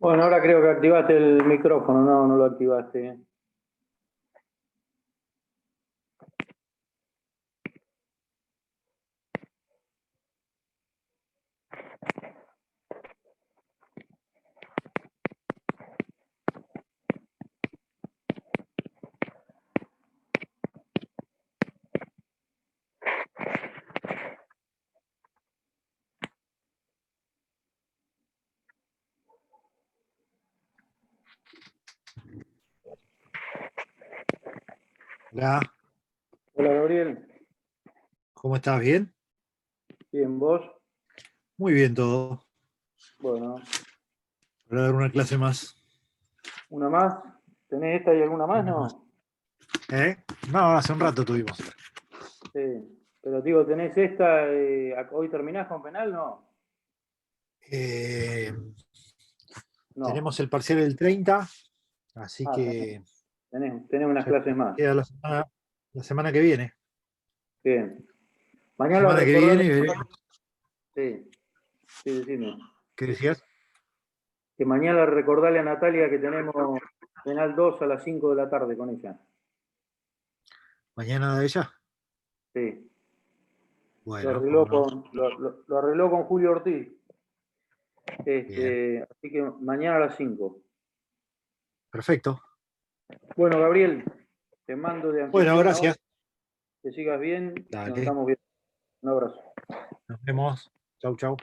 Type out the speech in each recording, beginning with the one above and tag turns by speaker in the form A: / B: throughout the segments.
A: Bueno, ahora creo que activaste el micrófono, no, no lo activaste.
B: Hola,
A: Hola, Gabriel.
B: ¿cómo estás? ¿Bien?
A: Bien, ¿vos?
B: Muy bien todo.
A: Bueno,
B: Para dar una clase más.
A: ¿una más? ¿Tenés esta y alguna más?
B: Una más.
A: No.
B: ¿Eh? No, hace un rato tuvimos.
A: Sí. Pero digo, ¿tenés esta? ¿Hoy terminás con penal? No.
B: Eh,
A: No.
B: tenemos el parcial del 30, así
A: Ah,
B: que
A: tenés unas
B: ya
A: clases más.
B: queda la semana que viene.
A: Bien.
B: La
A: Mañana
B: semana que
A: recordale.
B: viene y veremos.
A: Sí, sí, decime.
B: ¿Qué decías?
A: Que mañana recordale a Natalia que tenemos penal 2 a las 5 de la tarde con ella.
B: ¿Mañana de ella?
A: Sí.
B: Bueno, cómo no.
A: Lo arregló con Julio Ortiz.
B: Bien.
A: Así que mañana a las 5.
B: Perfecto.
A: Bueno, Gabriel, te mando de
B: Bueno,
A: anfitrión ahora,
B: gracias.
A: que sigas bien y nos
B: Dale.
A: estamos viendo. Un abrazo.
B: Nos vemos. Chau, chau.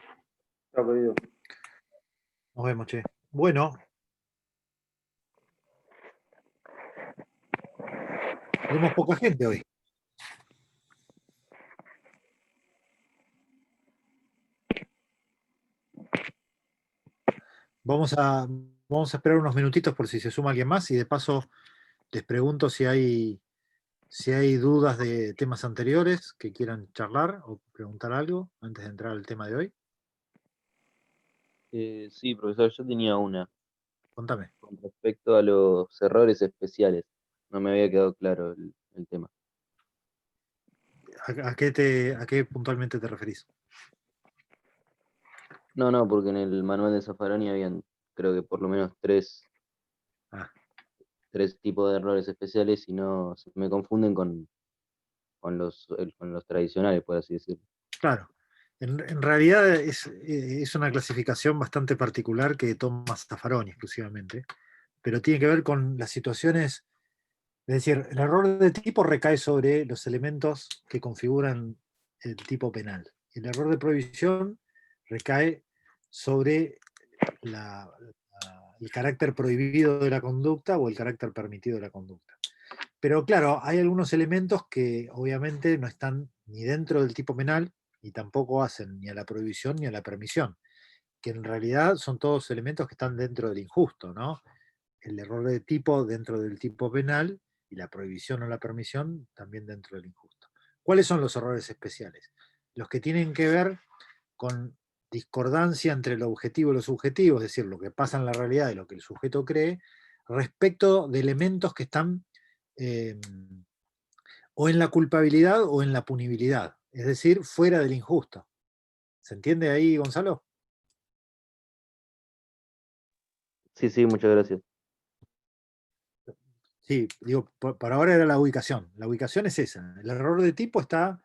A: Chao, querido.
B: Nos vemos, che. Bueno, tenemos poca gente hoy. Vamos a esperar unos minutitos por si se suma alguien más y de paso les pregunto si hay dudas de temas anteriores que quieran charlar o preguntar algo antes de entrar al tema de hoy.
C: Sí, profesor, yo tenía una
B: Contame.
C: con respecto a los errores especiales. No me había quedado claro el tema.
B: ¿A qué puntualmente te referís?
C: No, porque en el manual de Zaffaroni habían, creo que por lo menos
B: Ah,
C: tres tipos de errores especiales y no se me confunden con los tradicionales, por así decirlo.
B: claro. En realidad es una clasificación bastante particular que toma Zaffaroni exclusivamente, pero tiene que ver con las situaciones. Es decir, el error de tipo recae sobre los elementos que configuran el tipo penal. El error de prohibición recae sobre el carácter prohibido de la conducta o el carácter permitido de la conducta. Pero claro, hay algunos elementos que obviamente no están ni dentro del tipo penal y tampoco hacen ni a la prohibición ni a la permisión, que en realidad son todos elementos que están dentro del injusto, ¿no? El error de tipo dentro del tipo penal y la prohibición o la permisión también dentro del injusto. ¿Cuáles son los errores especiales? Los que tienen que ver con discordancia entre lo objetivo y lo subjetivo, es decir, lo que pasa en la realidad y lo que el sujeto cree, respecto de elementos que están eh, o en la culpabilidad o en la punibilidad, es decir, fuera del injusto. ¿Se entiende ahí, Gonzalo?
C: Sí, sí, muchas gracias.
B: Sí, digo, por ahora era la ubicación. La ubicación es esa. El error de tipo está,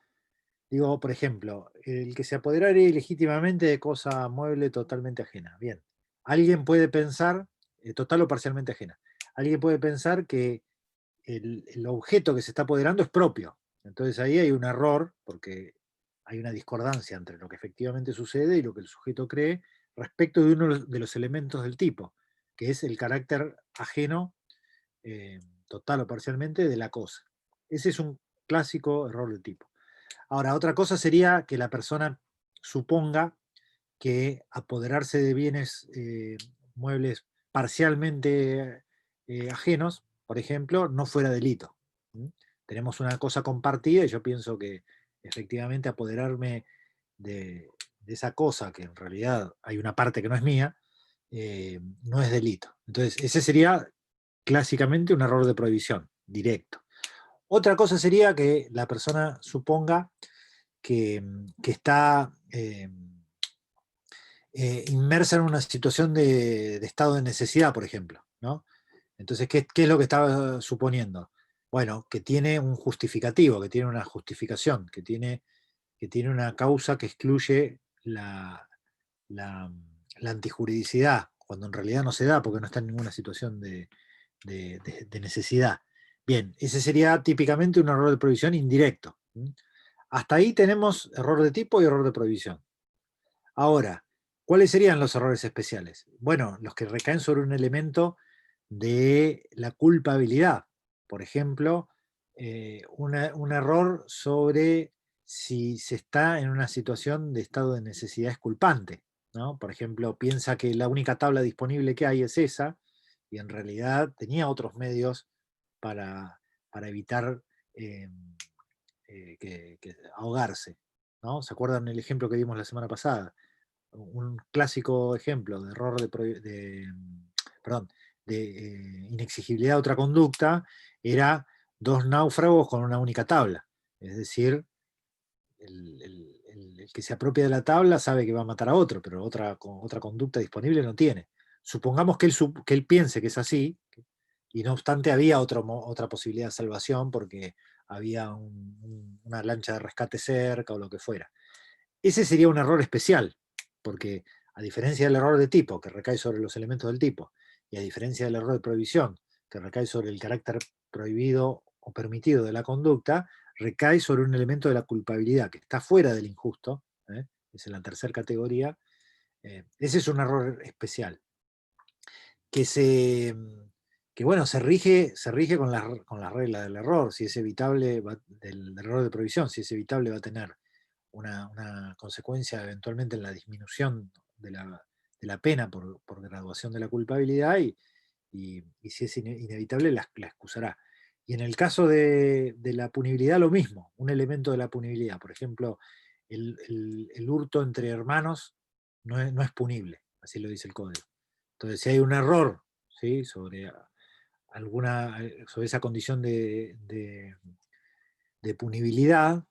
B: digo, por ejemplo, el que se apoderara ilegítimamente de cosa mueble totalmente ajena. Bien. Alguien puede pensar, total o parcialmente ajena. Alguien puede pensar que el objeto que se está apoderando es propio. Entonces ahí hay un error, porque hay una discordancia entre lo que efectivamente sucede y lo que el sujeto cree respecto de uno de los elementos del tipo, que es el carácter ajeno, total o parcialmente, de la cosa. Ese es un clásico error de tipo. Ahora, otra cosa sería que la persona suponga que apoderarse de bienes muebles parcialmente ajenos, por ejemplo, no fuera delito. ¿Mm? Tenemos una cosa compartida y yo pienso que efectivamente apoderarme de esa cosa, que en realidad hay una parte que no es mía, no es delito. Entonces, ese sería clásicamente un error de prohibición, directo. Otra cosa sería que la persona suponga que está inmersa en una situación de estado de necesidad, por ejemplo, ¿no? Entonces, ¿qué es lo que estaba suponiendo? Bueno, que tiene un justificativo, que tiene una justificación, que tiene una causa que excluye la, la antijuridicidad, cuando en realidad no se da porque no está en ninguna situación de necesidad. Bien, ese sería típicamente un error de provisión indirecto. Hasta ahí tenemos error de tipo y error de provisión. Ahora, ¿cuáles serían los errores especiales? Bueno, los que recaen sobre un elemento de la culpabilidad. Por ejemplo, un error sobre si se está en una situación de estado de necesidad esculpante, ¿no? Por ejemplo, piensa que la única tabla disponible que hay es esa, y en realidad tenía otros medios para evitar eh, ahogarse, ¿no? ¿Se acuerdan el ejemplo que dimos la semana pasada? Un clásico ejemplo de error perdón, de inexigibilidad de otra conducta era dos náufragos con una única tabla. Es decir, el que se apropia de la tabla sabe que va a matar a otro, pero otra conducta disponible no tiene. Supongamos que él piense que es así, y no obstante había otra posibilidad de salvación porque había una lancha de rescate cerca o lo que fuera. Ese sería un error especial, porque a diferencia del error de tipo, que recae sobre los elementos del tipo, y a diferencia del error de prohibición, que recae sobre el carácter prohibido o permitido de la conducta, recae sobre un elemento de la culpabilidad, que está fuera del injusto, es en la tercera categoría. Ese es un error especial, que bueno, se rige con las reglas del error. Si es evitable, del error de provisión, si es evitable va a tener una consecuencia eventualmente en la disminución de la pena por graduación de la culpabilidad, y si es inevitable la excusará. Y en el caso de la punibilidad, lo mismo, un elemento de la punibilidad. Por ejemplo, el hurto entre hermanos no es punible, así lo dice el código. Entonces, si hay un error, ¿sí?, sobre esa condición de punibilidad,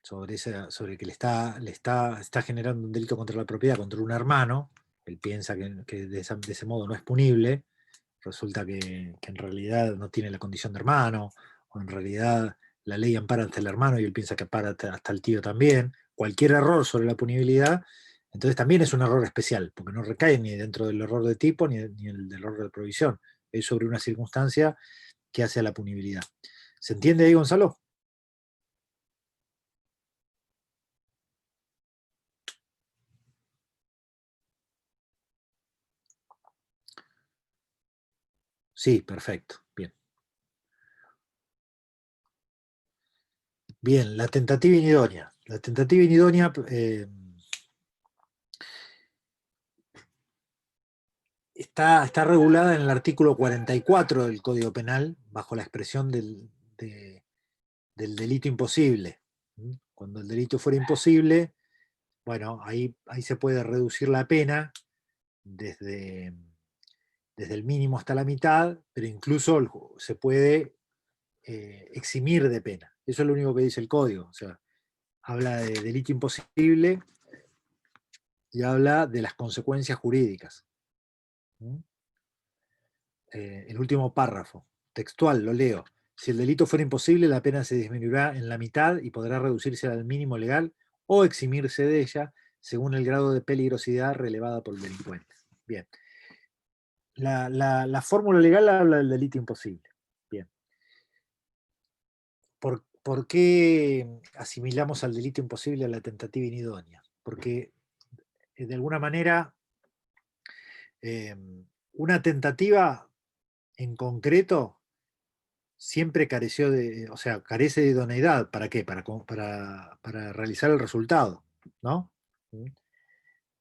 B: sobre que está generando un delito contra la propiedad contra un hermano, él piensa que de ese modo no es punible, resulta que en realidad no tiene la condición de hermano, o en realidad la ley ampara hasta el hermano y él piensa que ampara hasta el tío también. Cualquier error sobre la punibilidad, entonces también es un error especial, porque no recae ni dentro del error de tipo ni el del error de provisión, es sobre una circunstancia que hace a la punibilidad. ¿Se entiende ahí, Gonzalo? Sí, perfecto. Bien. Bien, la tentativa inidónea. La tentativa inidónea está regulada en el artículo 44 del Código Penal bajo la expresión del delito imposible. Cuando el delito fuera imposible, bueno, ahí se puede reducir la pena desde el mínimo hasta la mitad, pero incluso se puede eximir de pena. Eso es lo único que dice el Código. O sea, habla de delito imposible y habla de las consecuencias jurídicas. El último párrafo, textual, lo leo. Si el delito fuera imposible, la pena se disminuirá en la mitad y podrá reducirse al mínimo legal o eximirse de ella según el grado de peligrosidad relevada por el delincuente. Bien. La fórmula legal habla del delito imposible. Bien. ¿Por qué asimilamos al delito imposible a la tentativa inidónea? Porque de alguna manera una tentativa en concreto siempre careció o sea, carece de idoneidad. ¿Para qué? Para realizar el resultado, ¿no?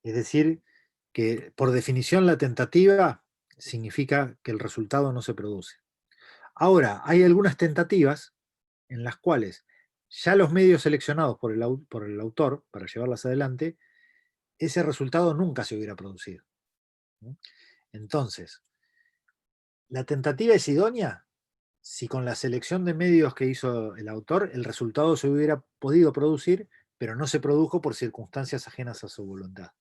B: Es decir, que por definición la tentativa significa que el resultado no se produce. Ahora, hay algunas tentativas en las cuales ya los medios seleccionados por el autor para llevarlas adelante, ese resultado nunca se hubiera producido. Entonces, la tentativa es idónea si con la selección de medios que hizo el autor el resultado se hubiera podido producir, pero no se produjo por circunstancias ajenas a su voluntad.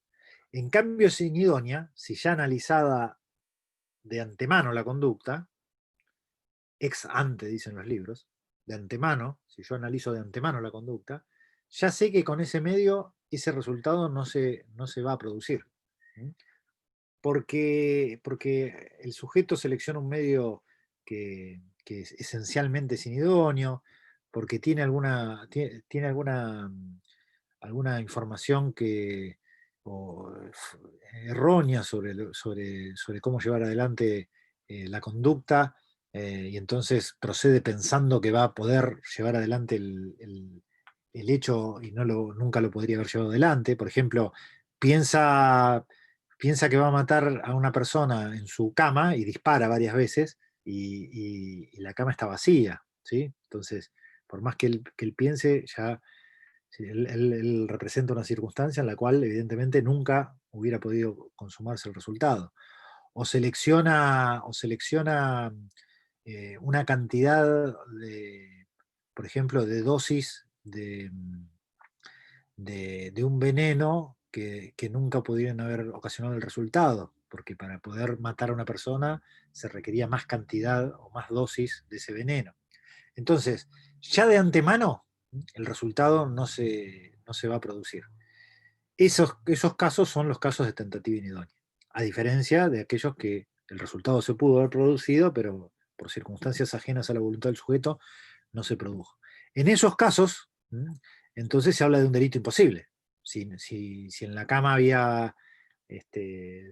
B: En cambio, sin idónea, si ya analizada de antemano la conducta, ex ante, dicen los libros, de antemano, si yo analizo de antemano la conducta, ya sé que con ese medio ese resultado no se va a producir. Porque el sujeto selecciona un medio que es esencialmente sin idóneo, porque tiene alguna información errónea sobre cómo llevar adelante la conducta, y entonces procede pensando que va a poder llevar adelante el hecho y nunca lo podría haber llevado adelante. Por ejemplo, piensa que va a matar a una persona en su cama y dispara varias veces y la cama está vacía, ¿sí? Entonces, por más que él piense, ya sí, él representa una circunstancia en la cual evidentemente nunca hubiera podido consumarse el resultado. O selecciona una cantidad por ejemplo, de dosis de un veneno que nunca pudieran haber ocasionado el resultado, porque para poder matar a una persona se requería más cantidad o más dosis de ese veneno. Entonces, ya de antemano, el resultado no se va a producir. Esos casos son los casos de tentativa inidónea, a diferencia de aquellos que el resultado se pudo haber producido, pero por circunstancias ajenas a la voluntad del sujeto no se produjo. En esos casos, entonces se habla de un delito imposible. Si en la cama había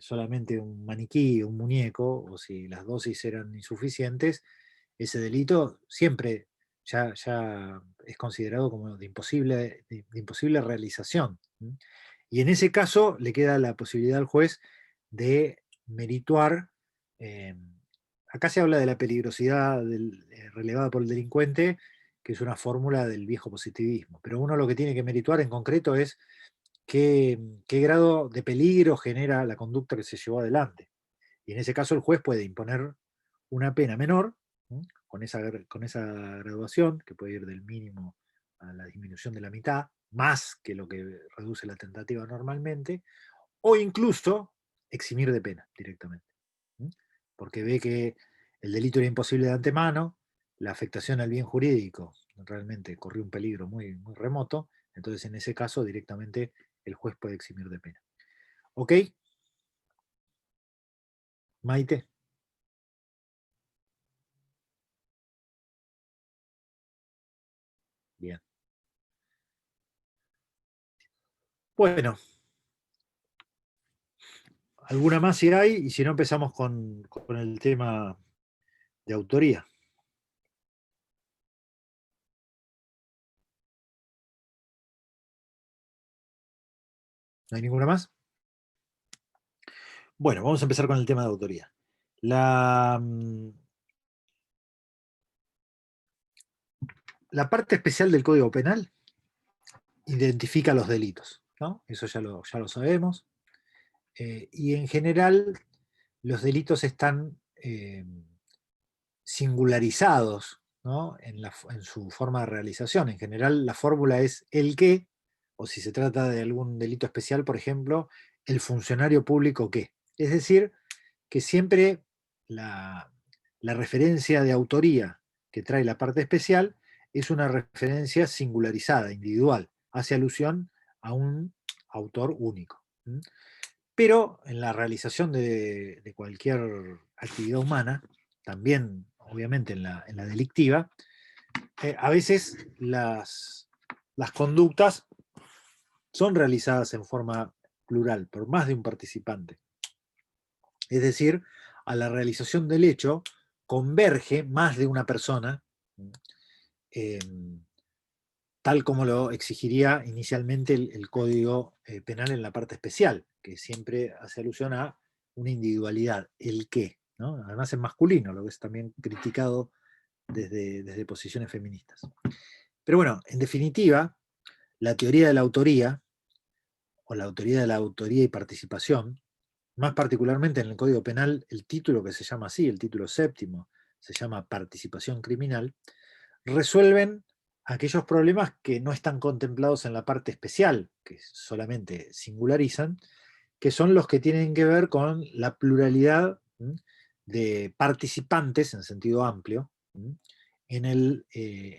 B: solamente un maniquí, un muñeco, o si las dosis eran insuficientes, ese delito siempre ya es considerado como de imposible realización. Y en ese caso le queda la posibilidad al juez de merituar. eh, Acá se habla de la peligrosidad relevada por el delincuente, que es una fórmula del viejo positivismo, pero uno lo que tiene que merituar en concreto es qué grado de peligro genera la conducta que se llevó adelante. Y en ese caso el juez puede imponer una pena menor, con esa graduación, que puede ir del mínimo a la disminución de la mitad, más que lo que reduce la tentativa normalmente, o incluso eximir de pena directamente. Porque ve que el delito era imposible de antemano, la afectación al bien jurídico realmente corrió un peligro muy, muy remoto, entonces en ese caso directamente el juez puede eximir de pena. ¿Ok? Maite. Bien. Bueno, alguna más si hay, y si no empezamos con el tema de autoría. ¿No hay ninguna más? Bueno, vamos a empezar con el tema de autoría. La parte especial del Código Penal identifica los delitos, ¿no? Eso ya lo sabemos. Y en general, los delitos están singularizados, ¿no? en su forma de realización. En general, la fórmula es el que, o si se trata de algún delito especial, por ejemplo, el funcionario público que. Es decir, que siempre la referencia de autoría que trae la parte especial es una referencia singularizada, individual, hace alusión a un autor único. Pero en la realización de cualquier actividad humana, también obviamente en la delictiva, a veces las conductas son realizadas en forma plural, por más de un participante. Es decir, a la realización del hecho converge más de una persona, tal como lo exigiría inicialmente el Código Penal en la parte especial, que siempre hace alusión a una individualidad, el qué, ¿no? Además es masculino, lo que es también criticado desde posiciones feministas. Pero bueno, en definitiva, la teoría de la autoría, o la autoría de la autoría y participación, más particularmente en el Código Penal, el título que se llama así, el título séptimo, se llama participación criminal, resuelven aquellos problemas que no están contemplados en la parte especial, que solamente singularizan, que son los que tienen que ver con la pluralidad de participantes en sentido amplio en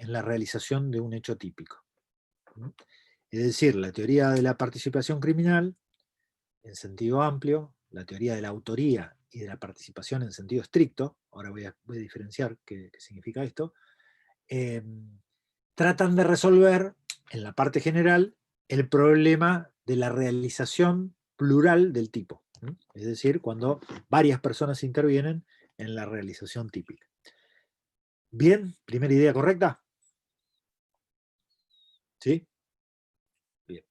B: la realización de un hecho típico. Es decir, la teoría de la participación criminal en sentido amplio, la teoría de la autoría y de la participación en sentido estricto, ahora voy a diferenciar qué significa esto, tratan de resolver en la parte general el problema de la realización plural del tipo. Es decir, cuando varias personas intervienen en la realización típica. Bien, primera idea correcta. ¿Sí? Bien.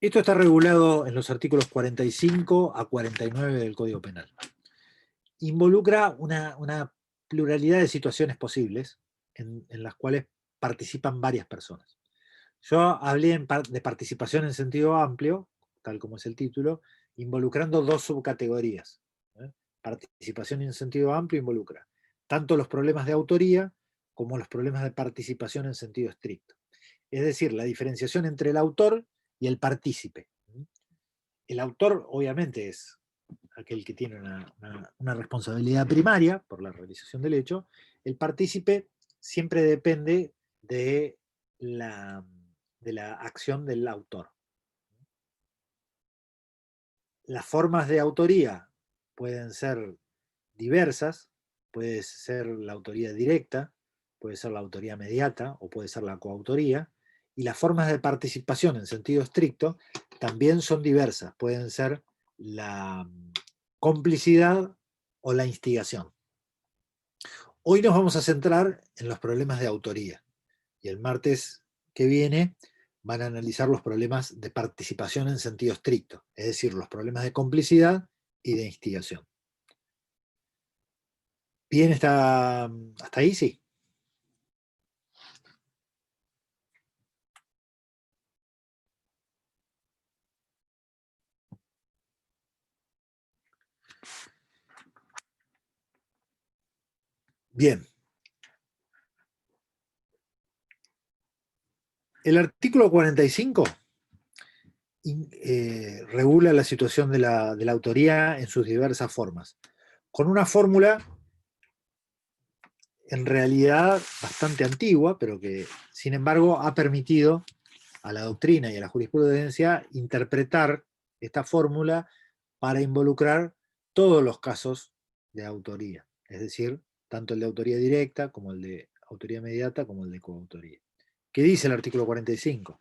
B: Esto está regulado en los artículos 45 a 49 del Código Penal. Involucra una pluralidad de situaciones posibles en las cuales participan varias personas. Yo hablé de participación en sentido amplio, tal como es el título, involucrando dos subcategorías. Participación en sentido amplio involucra tanto los problemas de autoría como los problemas de participación en sentido estricto. Es decir, la diferenciación entre el autor y el partícipe. El autor, obviamente, es aquel que tiene una responsabilidad primaria por la realización del hecho. El partícipe siempre depende de la acción del autor. Las formas de autoría pueden ser diversas, puede ser la autoría directa, puede ser la autoría mediata o puede ser la coautoría, y las formas de participación en sentido estricto también son diversas, pueden ser la complicidad o la instigación. Hoy nos vamos a centrar en los problemas de autoría, y el martes que viene van a analizar los problemas de participación en sentido estricto, es decir, los problemas de complicidad y de instigación. Bien, hasta ahí sí. Bien. El artículo 45 regula la situación de la autoría en sus diversas formas, con una fórmula en realidad bastante antigua, pero que sin embargo ha permitido a la doctrina y a la jurisprudencia interpretar esta fórmula para involucrar todos los casos de autoría, es decir, tanto el de autoría directa como el de autoría inmediata como el de coautoría. ¿Qué dice el artículo 45?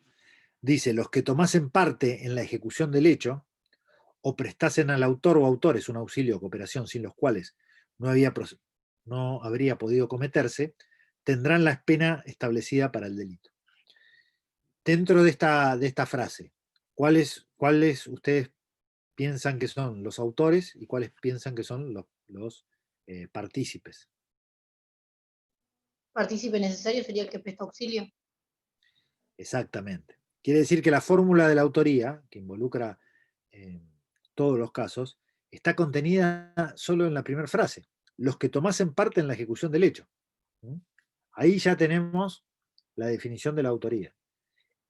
B: Dice, los que tomasen parte en la ejecución del hecho o prestasen al autor o autores un auxilio o cooperación sin los cuales no habría podido cometerse, tendrán la pena establecida para el delito. Dentro de esta frase, ¿cuáles ustedes piensan que son los autores y cuáles piensan que son los partícipes?
D: Partícipe necesario sería el que presta auxilio.
B: Exactamente. Quiere decir que la fórmula de la autoría, que involucra todos los casos, está contenida solo en la primera frase. Los que tomasen parte en la ejecución del hecho. Ahí ya tenemos la definición de la autoría.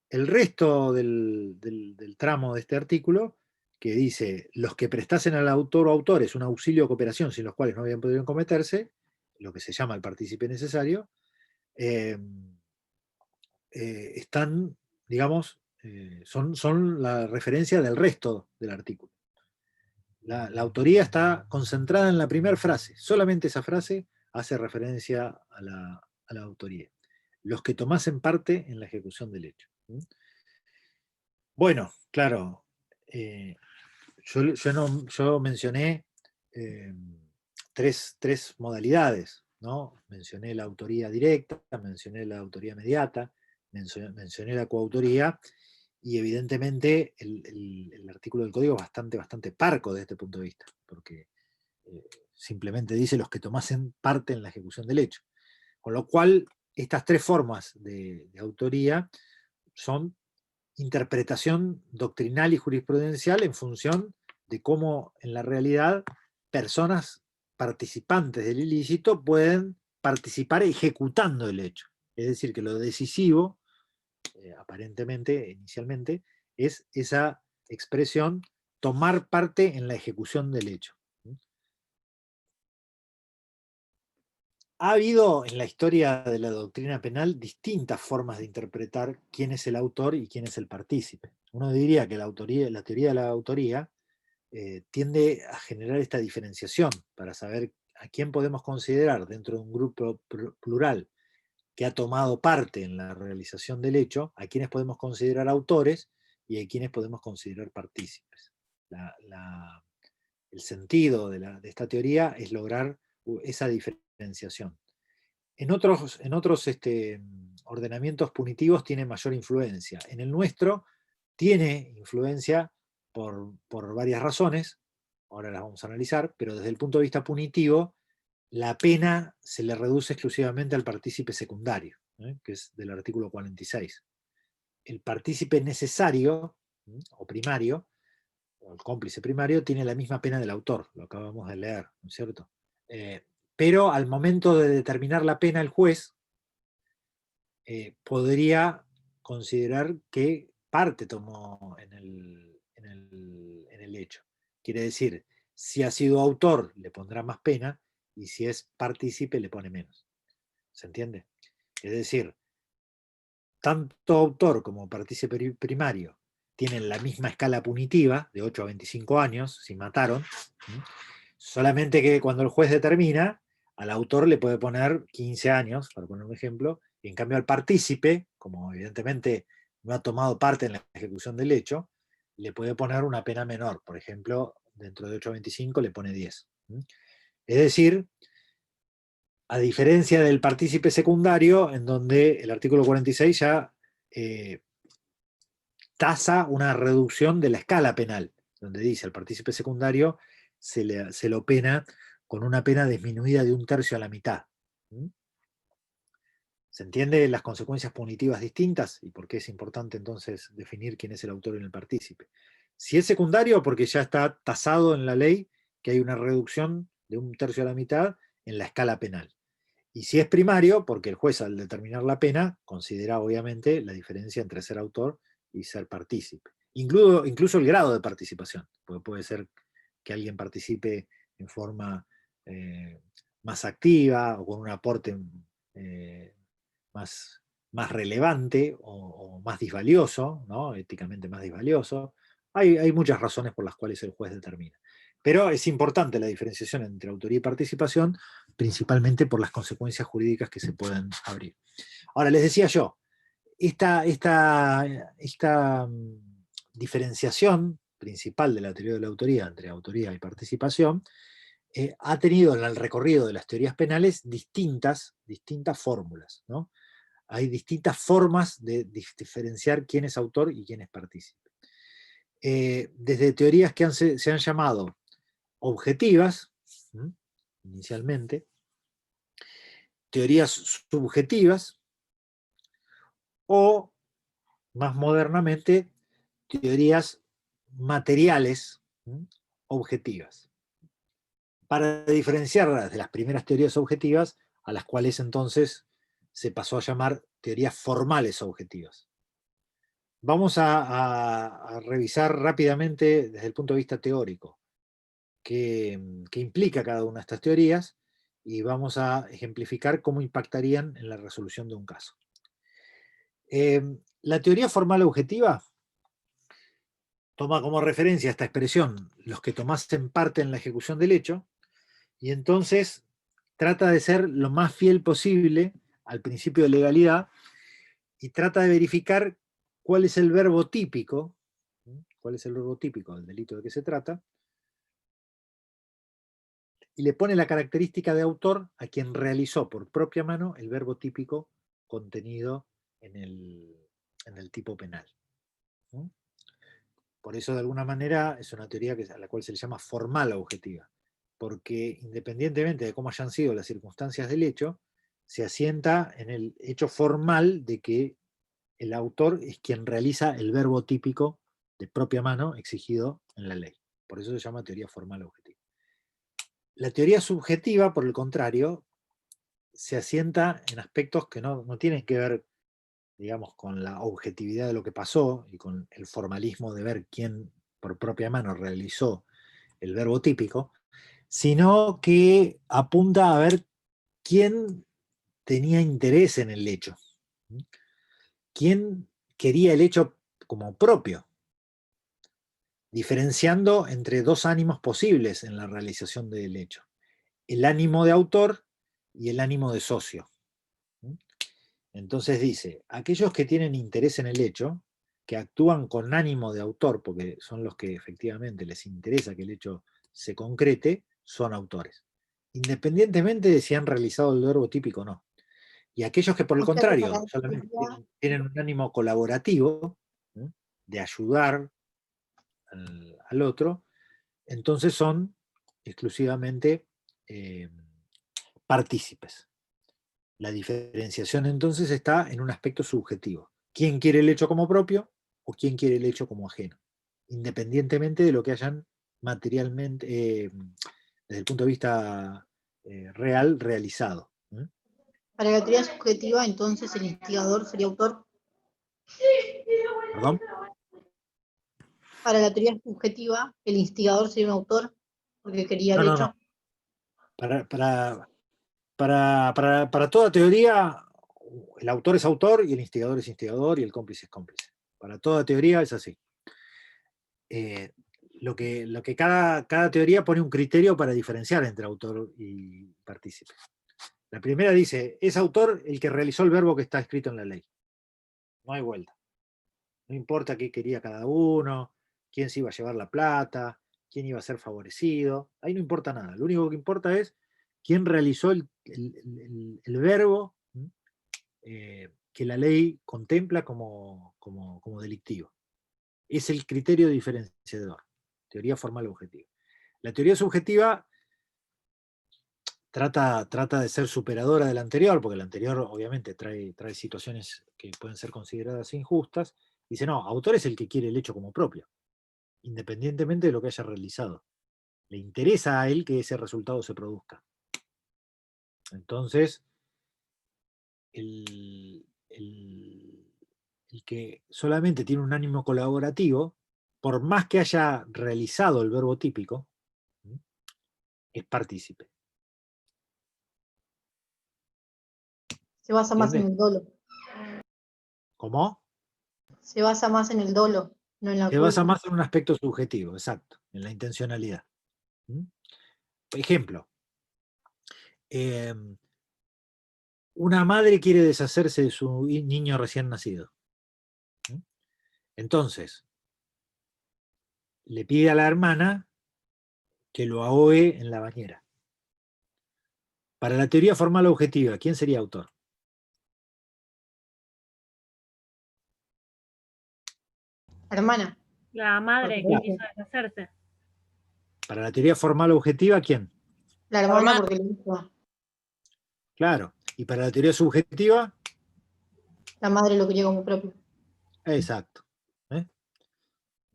B: El resto del tramo de este artículo, que dice, los que prestasen al autor o autores un auxilio o cooperación sin los cuales no habían podido cometerse, lo que se llama el partícipe necesario, están, digamos, son la referencia del resto del artículo. La autoría está concentrada en la primera frase, solamente esa frase hace referencia a la autoría. Los que tomasen parte en la ejecución del hecho. Bueno, claro, yo mencioné tres modalidades, ¿no? Mencioné la autoría directa, mencioné la autoría inmediata, mencioné la coautoría, y evidentemente el artículo del código es bastante parco desde este punto de vista, porque simplemente dice los que tomasen parte en la ejecución del hecho. Con lo cual, estas tres formas de autoría son interpretación doctrinal y jurisprudencial en función de cómo en la realidad personas participantes del ilícito pueden participar ejecutando el hecho. Es decir, que lo decisivo, aparentemente, inicialmente, es esa expresión tomar parte en la ejecución del hecho. Ha habido en la historia de la doctrina penal distintas formas de interpretar quién es el autor y quién es el partícipe. Uno diría que la teoría de la autoría tiende a generar esta diferenciación para saber a quién podemos considerar dentro de un grupo plural que ha tomado parte en la realización del hecho, a quienes podemos considerar autores y a quienes podemos considerar partícipes. El sentido de esta teoría es lograr esa diferenciación. En otros ordenamientos punitivos tiene mayor influencia. En el nuestro tiene influencia por varias razones, ahora las vamos a analizar, pero desde el punto de vista punitivo, la pena se le reduce exclusivamente al partícipe secundario, que es del artículo 46. El partícipe necesario, o primario, o el cómplice primario, tiene la misma pena del autor, lo acabamos de leer, ¿no es cierto? Pero al momento de determinar la pena el juez, podría considerar que parte tomó en el hecho. Quiere decir, si ha sido autor, le pondrá más pena, y si es partícipe, le pone menos. ¿Se entiende? Es decir, tanto autor como partícipe primario tienen la misma escala punitiva, de 8 a 25 años, si mataron, solamente que cuando el juez determina, al autor le puede poner 15 años, para poner un ejemplo, y en cambio al partícipe, como evidentemente no ha tomado parte en la ejecución del hecho, le puede poner una pena menor. Por ejemplo, dentro de 8 a 25 le pone 10. Es decir, a diferencia del partícipe secundario, en donde el artículo 46 ya tasa una reducción de la escala penal, donde dice al partícipe secundario se lo pena con una pena disminuida de 1/3 a la mitad. ¿Se entiende las consecuencias punitivas distintas? ¿Y por qué es importante entonces definir quién es el autor y el partícipe? Si es secundario, porque ya está tasado en la ley que hay una reducción de 1/3 a la mitad en la escala penal. Y si es primario, porque el juez al determinar la pena considera obviamente la diferencia entre ser autor y ser partícipe. Incluso el grado de participación, porque puede ser que alguien participe en forma más activa o con un aporte más relevante o más disvalioso, ¿no? Éticamente más disvalioso. Hay muchas razones por las cuales el juez determina. Pero es importante la diferenciación entre autoría y participación, principalmente por las consecuencias jurídicas que se pueden abrir. Ahora, les decía yo, esta diferenciación principal de la teoría de la autoría entre autoría y participación ha tenido en el recorrido de las teorías penales distintas fórmulas, ¿no? Hay distintas formas de diferenciar quién es autor y quién es partícipe. Desde teorías que se han llamado objetivas, inicialmente, teorías subjetivas, o más modernamente, teorías materiales objetivas, para diferenciarlas de las primeras teorías objetivas, a las cuales entonces se pasó a llamar teorías formales objetivas. Vamos a revisar rápidamente desde el punto de vista teórico qué implica cada una de estas teorías y vamos a ejemplificar cómo impactarían en la resolución de un caso. La teoría formal objetiva toma como referencia esta expresión los que tomasen parte en la ejecución del hecho, y entonces trata de ser lo más fiel posible al principio de legalidad y trata de verificar cuál es el verbo típico del delito de que se trata, y le pone la característica de autor a quien realizó por propia mano el verbo típico contenido en el tipo penal. Por eso, de alguna manera, es una teoría a la cual se le llama formal objetiva, porque independientemente de cómo hayan sido las circunstancias del hecho, se asienta en el hecho formal de que el autor es quien realiza el verbo típico de propia mano exigido en la ley. Por eso se llama teoría formal objetiva. La teoría subjetiva, por el contrario, se asienta en aspectos que no tienen que ver, digamos, con la objetividad de lo que pasó y con el formalismo de ver quién por propia mano realizó el verbo típico, sino que apunta a ver quién tenía interés en el hecho, quién quería el hecho como propio, diferenciando entre dos ánimos posibles en la realización del hecho: el ánimo de autor y el ánimo de socio. Entonces dice, aquellos que tienen interés en el hecho, que actúan con ánimo de autor, porque son los que efectivamente les interesa que el hecho se concrete, son autores, independientemente de si han realizado el verbo típico o no. Y aquellos que por el
D: O sea que
B: contrario
D: para la
B: solamente
D: teoría,
B: tienen un ánimo colaborativo, de ayudar al otro, entonces son exclusivamente partícipes. La diferenciación entonces está en un aspecto subjetivo. ¿Quién quiere el hecho como propio o quién quiere el hecho como ajeno? Independientemente de lo que hayan materialmente, desde el punto de vista real, realizado.
D: para la teoría subjetiva, entonces el instigador sería autor.
B: ¿Perdón?
D: Para la teoría subjetiva, el instigador sería un autor porque quería
B: No,
D: el
B: no, no.
D: hecho.
B: Para toda teoría, el autor es autor y el instigador es instigador y el cómplice es cómplice. Para toda teoría es así. Lo que cada teoría pone un criterio para diferenciar entre autor y partícipe. La primera dice, es autor el que realizó el verbo que está escrito en la ley. No hay vuelta. No importa qué quería cada uno, quién se iba a llevar la plata, quién iba a ser favorecido. Ahí no importa nada. Lo único que importa es quién realizó el verbo que la ley contempla como delictivo. Es el criterio diferenciador. Teoría formal objetiva. La teoría subjetiva trata de ser superadora de la anterior, porque la anterior obviamente trae situaciones que pueden ser consideradas injustas. Dice, no, autor es el que quiere el hecho como propio, independientemente de lo que haya realizado. Le interesa a él que ese resultado se produzca. Entonces, el que solamente tiene un ánimo colaborativo, por más que haya realizado el verbo típico, es partícipe.
D: Se basa más en
B: ¿Entiendes?
D: el dolo.
B: ¿Cómo?
D: Se basa más en el dolo, no en la
B: Se basa
D: culpa.
B: más en un aspecto subjetivo, exacto, en la intencionalidad. Por ejemplo, una madre quiere deshacerse de su niño recién nacido. Entonces, le pide a la hermana que lo ahogue en la bañera. Para la teoría formal objetiva, ¿quién sería autor?
D: Hermana,
E: La madre que
B: Claro.
E: quiso deshacerse.
B: Para la teoría formal objetiva, ¿quién?
D: la hermana porque le hizo.
B: Claro. Y para la teoría subjetiva,
D: La madre lo quería como propio.
B: exacto.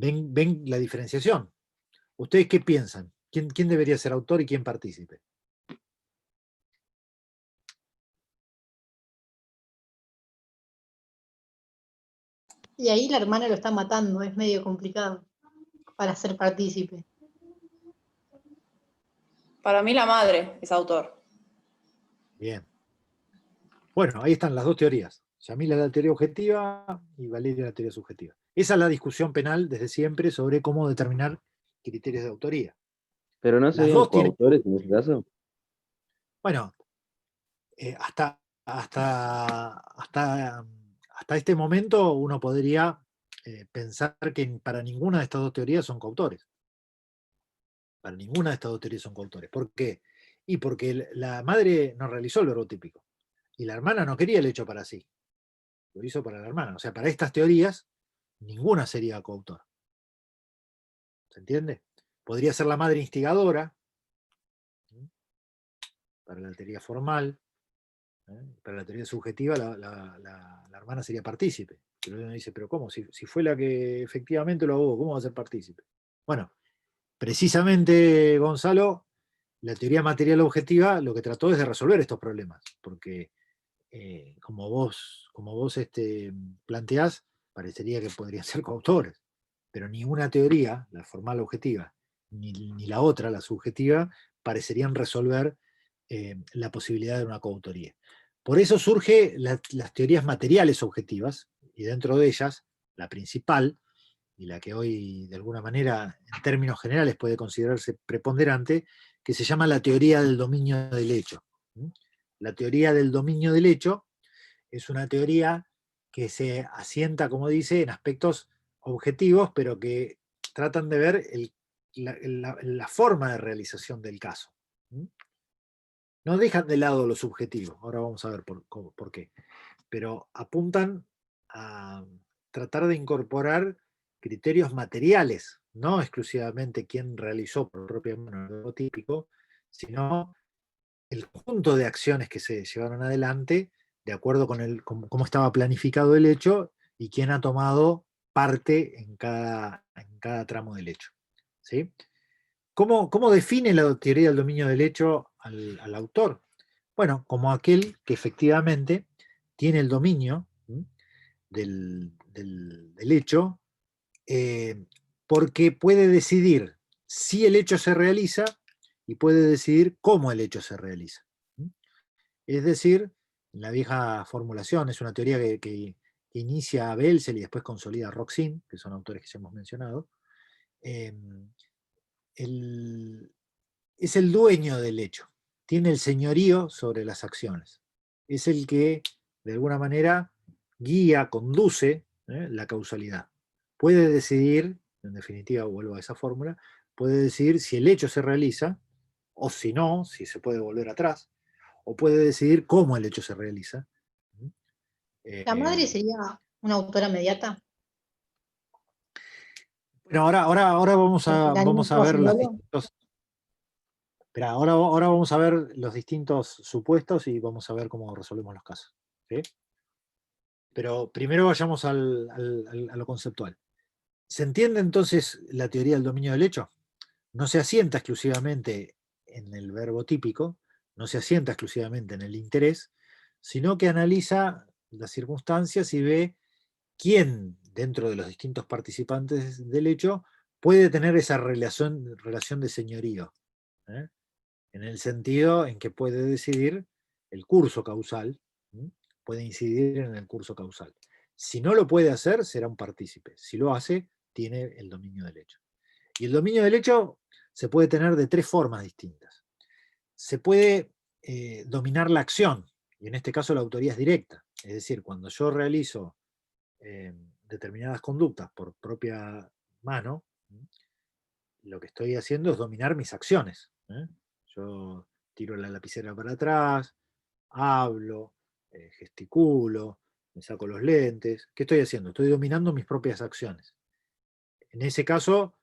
B: ¿Ven la diferenciación? ¿Ustedes qué piensan? ¿Quién debería ser autor y quién partícipe?
D: Y ahí la hermana lo está matando, es medio complicado para ser partícipe.
F: Para mí la madre es autor.
B: Bien. Bueno, ahí están las dos teorías. Yamila la teoría objetiva y Valeria la teoría subjetiva. Esa es la discusión penal desde siempre sobre cómo determinar criterios de autoría.
C: Pero no
B: Las
C: serían
B: dos tienen,
C: coautores en ese caso.
B: bueno, hasta este momento uno podría pensar que para ninguna de estas dos teorías son coautores. Para ninguna de estas dos teorías son coautores. ¿Por qué? Y porque la madre no realizó el verbo típico. Y la hermana no quería el hecho para sí. Lo hizo para la hermana. O sea, para estas teorías, ninguna sería coautor. ¿Se entiende? Podría ser la madre instigadora, para la teoría formal. Para la teoría subjetiva, la hermana sería partícipe. Pero uno dice, pero ¿cómo? Si fue la que efectivamente lo abogó, ¿cómo va a ser partícipe? Bueno, precisamente, Gonzalo, la teoría material objetiva lo que trató es de resolver estos problemas, porque como vos planteás, parecería que podrían ser coautores, pero ninguna teoría, la formal objetiva, ni la otra, la subjetiva, parecerían resolver la posibilidad de una coautoría. Por eso surgen las teorías materiales objetivas, y dentro de ellas, la principal, y la que hoy de alguna manera en términos generales puede considerarse preponderante, que se llama la teoría del dominio del hecho. La teoría del dominio del hecho es una teoría que se asienta, como dice, en aspectos objetivos, pero que tratan de ver la forma de realización del caso. No dejan de lado lo subjetivo, ahora vamos a ver por qué, pero apuntan a tratar de incorporar criterios materiales, no exclusivamente quién realizó por propia mano el verbo típico, sino el conjunto de acciones que se llevaron adelante de acuerdo con cómo estaba planificado el hecho y quién ha tomado parte en cada tramo del hecho. ¿Sí? ¿Cómo define la teoría del dominio del hecho al autor? Bueno, como aquel que efectivamente tiene el dominio del hecho, porque puede decidir si el hecho se realiza y puede decidir cómo el hecho se realiza. Es decir, en la vieja formulación, es una teoría que inicia a Belzel y después consolida a Roxin, que son autores que ya hemos mencionado, es el dueño del hecho, tiene el señorío sobre las acciones, es el que de alguna manera guía, conduce la causalidad. Puede decidir, en definitiva vuelvo a esa fórmula, puede decidir si el hecho se realiza, o si no, si se puede volver atrás, o puede decidir cómo el hecho se realiza.
D: ¿La madre sería una autora mediata?
B: Bueno, ahora vamos a ver los
D: Niño
B: distintos. Espera, ahora vamos a ver los distintos supuestos y vamos a ver cómo resolvemos los casos. ¿Sí? Pero primero vayamos a lo conceptual. ¿Se entiende entonces la teoría del dominio del hecho? No se asienta exclusivamente en el verbo típico, no se asienta exclusivamente en el interés, sino que analiza las circunstancias y ve quién, dentro de los distintos participantes del hecho, puede tener esa relación de señorío, ¿eh? En el sentido en que puede decidir el curso causal, puede incidir en el curso causal. Si no lo puede hacer, será un partícipe. Si lo hace, tiene el dominio del hecho. Y el dominio del hecho se puede tener de tres formas distintas. Se puede dominar la acción, y en este caso la autoría es directa. Es decir, cuando yo realizo determinadas conductas por propia mano, lo que estoy haciendo es dominar mis acciones. Yo tiro la lapicera para atrás, hablo, gesticulo, me saco los lentes. ¿Qué estoy haciendo? Estoy dominando mis propias acciones. En ese caso,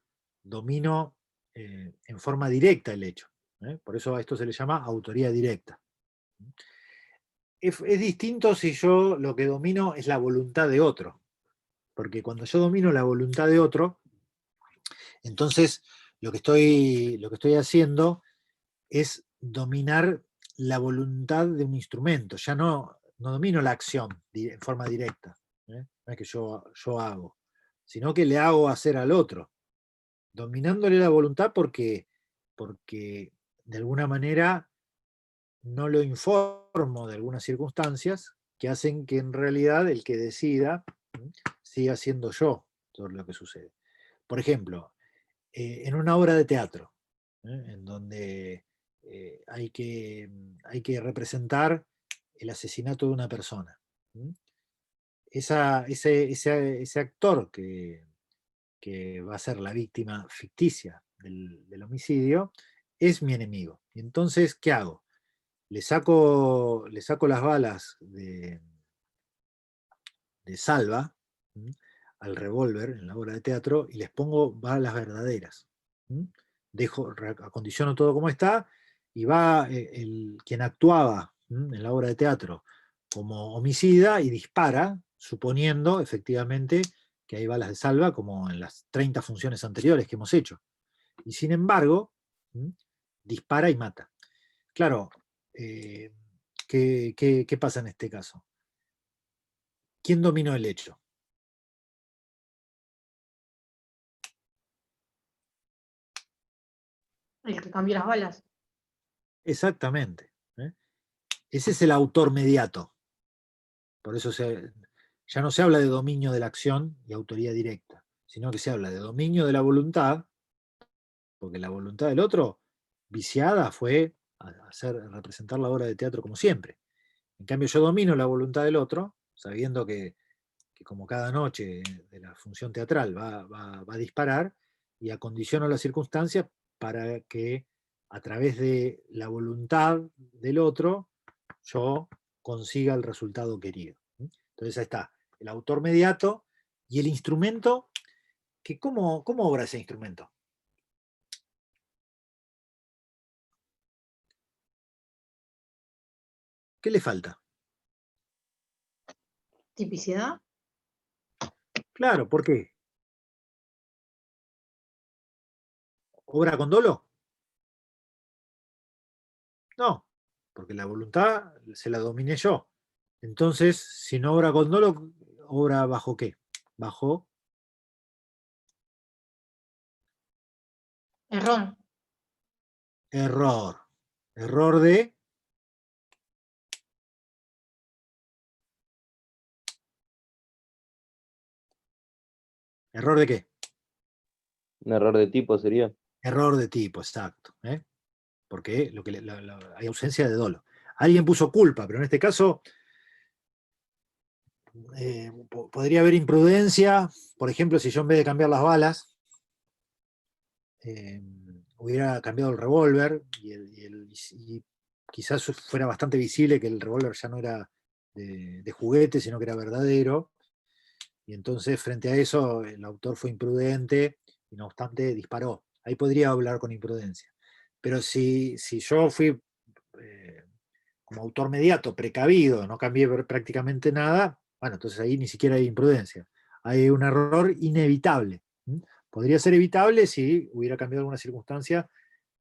B: domino en forma directa el hecho. Por eso a esto se le llama autoría directa. Es distinto si yo lo que domino es la voluntad de otro. Porque cuando yo domino la voluntad de otro, entonces lo que estoy haciendo es dominar la voluntad de un instrumento. Ya no domino la acción en forma directa. No es que yo hago, sino que le hago hacer al otro. Dominándole la voluntad porque de alguna manera no lo informo de algunas circunstancias que hacen que en realidad el que decida siga siendo yo todo lo que sucede. Por ejemplo, en una obra de teatro, en donde hay que representar el asesinato de una persona. Ese actor que va a ser la víctima ficticia del homicidio es mi enemigo. Y entonces, ¿qué hago? Le saco las balas de salva al revólver en la obra de teatro y les pongo balas verdaderas. Acondiciono todo como está y va quien actuaba en la obra de teatro como homicida y dispara, suponiendo efectivamente que hay balas de salva, como en las 30 funciones anteriores que hemos hecho. Y sin embargo, dispara y mata. Claro, ¿qué pasa en este caso? ¿Quién dominó el hecho?
D: El que cambió las balas.
B: Exactamente. Ese es el autor mediato. Por eso ya no se habla de dominio de la acción y autoría directa, sino que se habla de dominio de la voluntad, porque la voluntad del otro, viciada, fue a representar la obra de teatro como siempre. En cambio, yo domino la voluntad del otro, sabiendo que como cada noche de la función teatral va a disparar, y acondiciono las circunstancias para que a través de la voluntad del otro yo consiga el resultado querido. Entonces ahí está, el autor mediato y el instrumento, que ¿cómo obra ese instrumento? ¿Qué le falta?
D: ¿Tipicidad?
B: Claro, ¿por qué? ¿Obra con dolo? No, porque la voluntad se la dominé yo. Entonces, si no obra con dolo, ¿obra bajo qué? Bajo
D: Error.
B: error. Error de... ¿Error de qué?
C: Un error de tipo sería.
B: Error de tipo, exacto. Porque hay ausencia de dolo. Alguien puso culpa, pero en este caso podría haber imprudencia. Por ejemplo, si yo en vez de cambiar las balas, hubiera cambiado el revólver y quizás fuera bastante visible que el revólver ya no era de juguete, sino que era verdadero. Y entonces, frente a eso, el autor fue imprudente y no obstante disparó. Ahí podría hablar con imprudencia. Pero si yo fui como autor mediato, precavido, no cambié prácticamente nada, bueno, entonces ahí ni siquiera hay imprudencia. Hay un error inevitable. Podría ser evitable si hubiera cambiado alguna circunstancia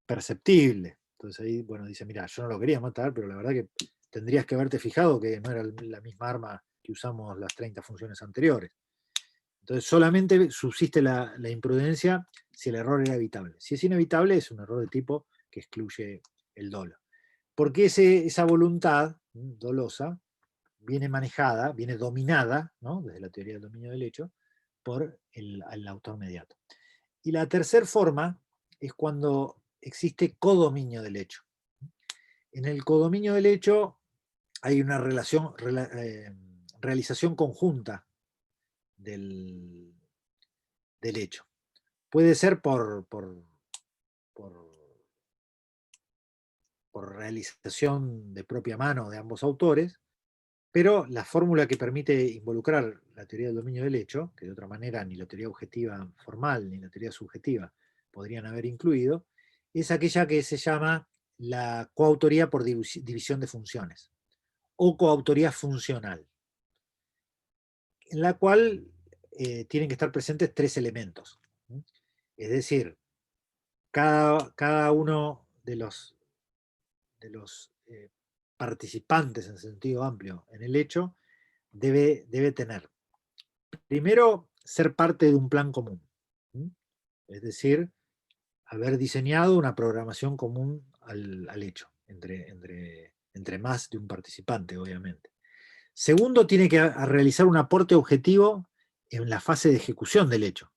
B: perceptible. Entonces ahí, bueno, dice, mira, yo no lo quería matar, pero la verdad que tendrías que haberte fijado que no era la misma arma que usamos las 30 funciones anteriores. Entonces solamente subsiste la imprudencia si el error era evitable. Si es inevitable, es un error de tipo que excluye el dolo. Porque esa voluntad dolosa viene manejada, viene dominada, ¿no?, desde la teoría del dominio del hecho, por el autor mediato. Y la tercera forma es cuando existe codominio del hecho. En el codominio del hecho hay una realización conjunta del hecho. Puede ser por realización de propia mano de ambos autores, pero la fórmula que permite involucrar la teoría del dominio del hecho, que de otra manera ni la teoría objetiva formal ni la teoría subjetiva podrían haber incluido, es aquella que se llama la coautoría por división de funciones, o coautoría funcional, en la cual tienen que estar presentes tres elementos. Es decir, cada uno de los participantes en sentido amplio en el hecho debe tener, primero, ser parte de un plan común. Es decir, haber diseñado una programación común al hecho, entre más de un participante, obviamente. Segundo, tiene que realizar un aporte objetivo en la fase de ejecución del hecho.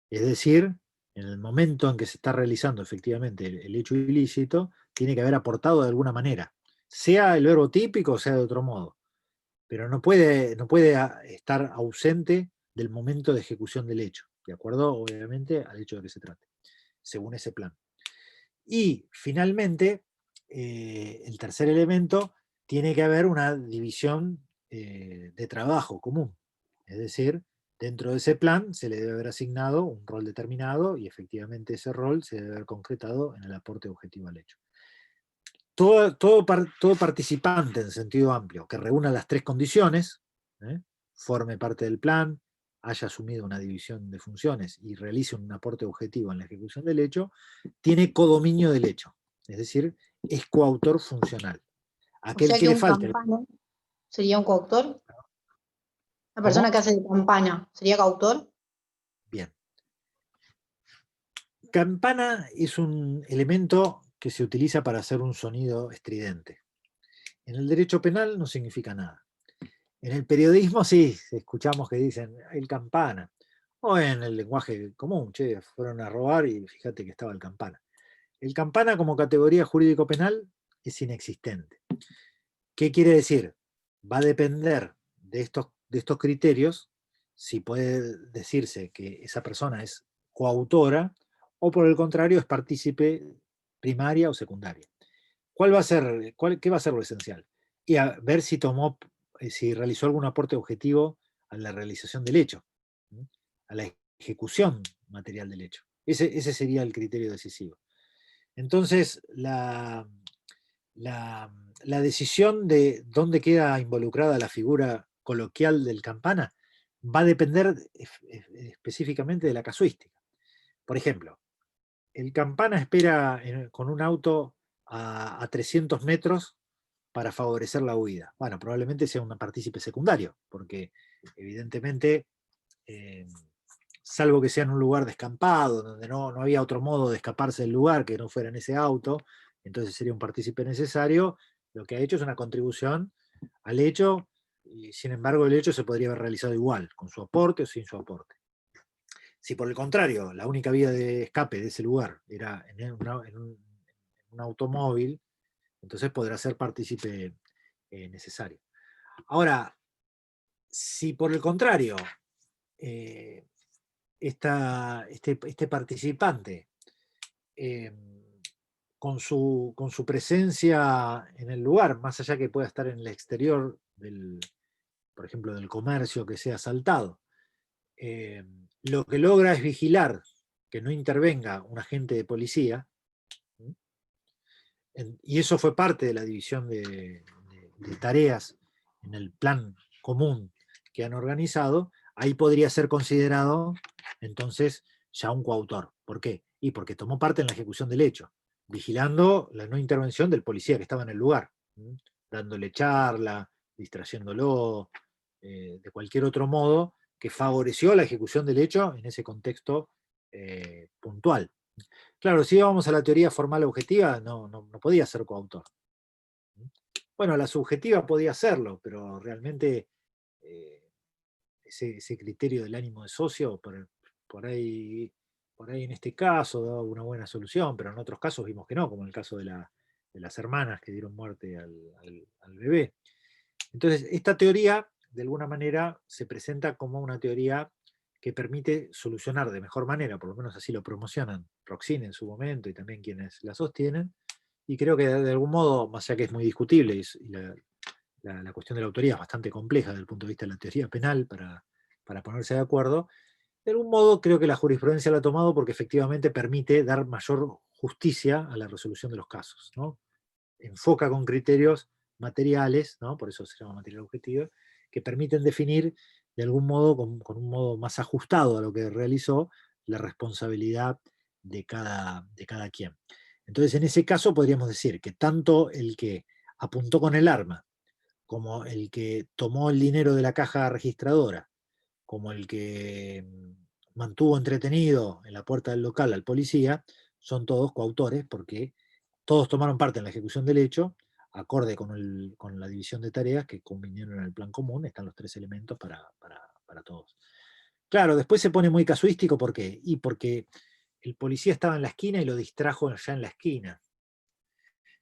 B: Es decir, en el momento en que se está realizando efectivamente el hecho ilícito, tiene que haber aportado de alguna manera, sea el verbo típico o sea de otro modo, pero no puede estar ausente del momento de ejecución del hecho, de acuerdo obviamente al hecho de que se trate, según ese plan. Y finalmente, el tercer elemento, tiene que haber una división de trabajo común, es decir, dentro de ese plan se le debe haber asignado un rol determinado y efectivamente ese rol se debe haber concretado en el aporte objetivo al hecho. Todo participante en sentido amplio que reúna las tres condiciones, forme parte del plan, haya asumido una división de funciones y realice un aporte objetivo en la ejecución del hecho, tiene codominio del hecho, es decir, es coautor funcional.
D: O
B: Aquel
D: sea
B: que
D: que
B: le
D: un
B: falte.
D: campana sería un coautor. La
B: ¿Cómo?
D: persona que hace de campana sería coautor.
B: Bien. Campana es un elemento que se utiliza para hacer un sonido estridente. En el derecho penal no significa nada. En el periodismo sí, escuchamos que dicen el campana. O en el lenguaje común, che, fueron a robar y fíjate que estaba el campana. El campana como categoría jurídico-penal es inexistente. ¿Qué quiere decir? Va a depender de estos criterios si puede decirse que esa persona es coautora o por el contrario es partícipe primaria o secundaria. ¿Qué va a ser lo esencial? Y a ver si realizó algún aporte objetivo a la realización del hecho, a la ejecución material del hecho. Ese sería el criterio decisivo. Entonces, la decisión de dónde queda involucrada la figura coloquial del campana va a depender específicamente de la casuística. Por ejemplo, el campana espera con un auto a 300 metros para favorecer la huida. Bueno, probablemente sea un partícipe secundario, porque evidentemente, salvo que sea en un lugar descampado, donde no había otro modo de escaparse del lugar que no fuera en ese auto, entonces sería un partícipe necesario, lo que ha hecho es una contribución al hecho, y sin embargo el hecho se podría haber realizado igual, con su aporte o sin su aporte. Si por el contrario, la única vía de escape de ese lugar era en un automóvil, entonces podrá ser partícipe necesario. Ahora, si por el contrario, este participante, con su presencia en el lugar, más allá que pueda estar en el exterior por ejemplo, del comercio que sea asaltado, lo que logra es vigilar que no intervenga un agente de policía, y eso fue parte de la división de tareas en el plan común que han organizado, ahí podría ser considerado entonces ya un coautor. ¿Por qué? Y porque tomó parte en la ejecución del hecho, vigilando la no intervención del policía que estaba en el lugar, dándole charla, distrayéndolo, de cualquier otro modo que favoreció la ejecución del hecho en ese contexto puntual. Claro, si íbamos a la teoría formal objetiva, no podía ser coautor. Bueno, la subjetiva podía serlo, pero realmente ese criterio del ánimo de socio, por ahí en este caso daba una buena solución, pero en otros casos vimos que no, como en el caso de las hermanas que dieron muerte al bebé. Entonces, esta teoría, de alguna manera, se presenta como una teoría que permite solucionar de mejor manera, por lo menos así lo promocionan Roxin en su momento y también quienes la sostienen, y creo que de algún modo, más allá que es muy discutible y la cuestión de la autoría es bastante compleja desde el punto de vista de la teoría penal para ponerse de acuerdo, de algún modo creo que la jurisprudencia la ha tomado porque efectivamente permite dar mayor justicia a la resolución de los casos, ¿no? Enfoca con criterios materiales, ¿no? Por eso se llama material objetivo, que permiten definir de algún modo, con un modo más ajustado a lo que realizó, la responsabilidad de cada quien. Entonces, en ese caso podríamos decir que tanto el que apuntó con el arma, como el que tomó el dinero de la caja registradora, como el que mantuvo entretenido en la puerta del local al policía, son todos coautores porque todos tomaron parte en la ejecución del hecho, acorde con la división de tareas que convinieron en el plan común, están los tres elementos para todos. Claro, después se pone muy casuístico, ¿por qué? Y porque el policía estaba en la esquina y lo distrajo ya en la esquina.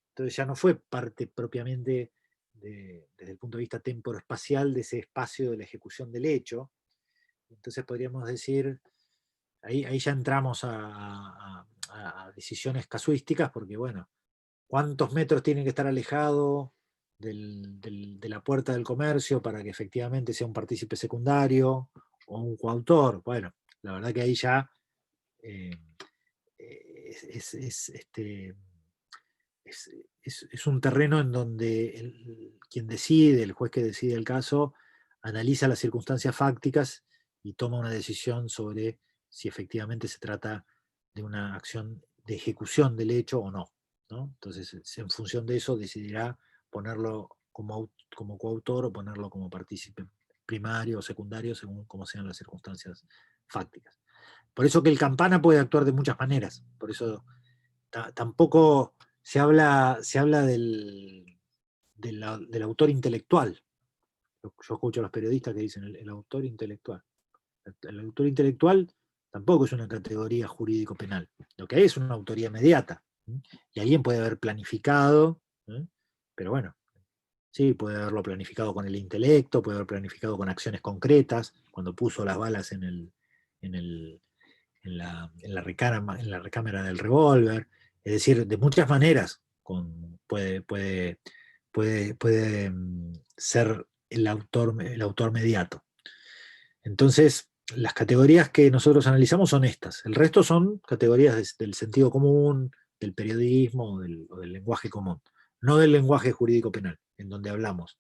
B: Entonces ya no fue parte propiamente, desde el punto de vista temporoespacial, de ese espacio de la ejecución del hecho. Entonces podríamos decir, ahí ya entramos a decisiones casuísticas, porque bueno, ¿cuántos metros tiene que estar alejado de la puerta del comercio para que efectivamente sea un partícipe secundario o un coautor? Bueno, la verdad que ahí ya eh, es un terreno en donde quien decide, el juez que decide el caso, analiza las circunstancias fácticas y toma una decisión sobre si efectivamente se trata de una acción de ejecución del hecho o no, ¿no? Entonces, en función de eso, decidirá ponerlo como coautor o ponerlo como partícipe primario o secundario, según como sean las circunstancias fácticas. Por eso que el campana puede actuar de muchas maneras. Por eso tampoco se habla del autor intelectual. Yo escucho a los periodistas que dicen el autor intelectual. El autor intelectual tampoco es una categoría jurídico-penal. Lo que es una autoría inmediata. Y alguien puede haber planificado, pero bueno, sí, puede haberlo planificado con el intelecto, puede haber planificado con acciones concretas, cuando puso las balas en la recámara del revólver. Es decir, de muchas maneras puede ser el autor mediato. Entonces, las categorías que nosotros analizamos son estas. El resto son categorías del sentido común, del periodismo o del lenguaje común, no del lenguaje jurídico penal, en donde hablamos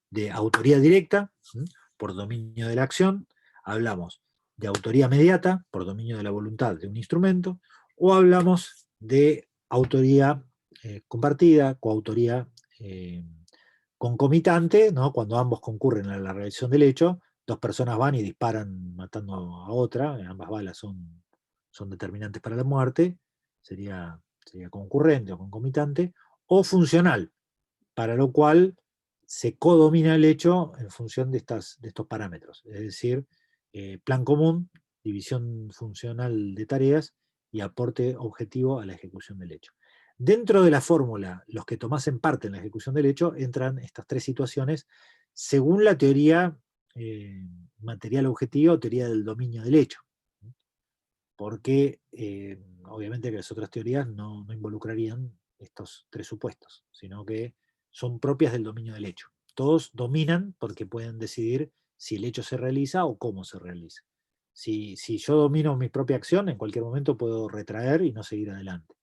B: de autoría directa, por dominio de la acción, hablamos de autoría mediata, por dominio de la voluntad de un instrumento, o hablamos de autoría compartida, coautoría concomitante, ¿no? Cuando ambos concurren a la realización del hecho, dos personas van y disparan matando a otra, ambas balas son determinantes para la muerte, sería concurrente o concomitante, o funcional, para lo cual se codomina el hecho en función de estos parámetros, es decir, plan común, división funcional de tareas y aporte objetivo a la ejecución del hecho. Dentro de la fórmula, los que tomasen parte en la ejecución del hecho, entran estas tres situaciones según la teoría material objetiva o teoría del dominio del hecho. Porque obviamente que las otras teorías no involucrarían estos tres supuestos, sino que son propias del dominio del hecho. Todos dominan porque pueden decidir si el hecho se realiza o cómo se realiza. Si yo domino mi propia acción, en cualquier momento puedo retraer y no seguir adelante.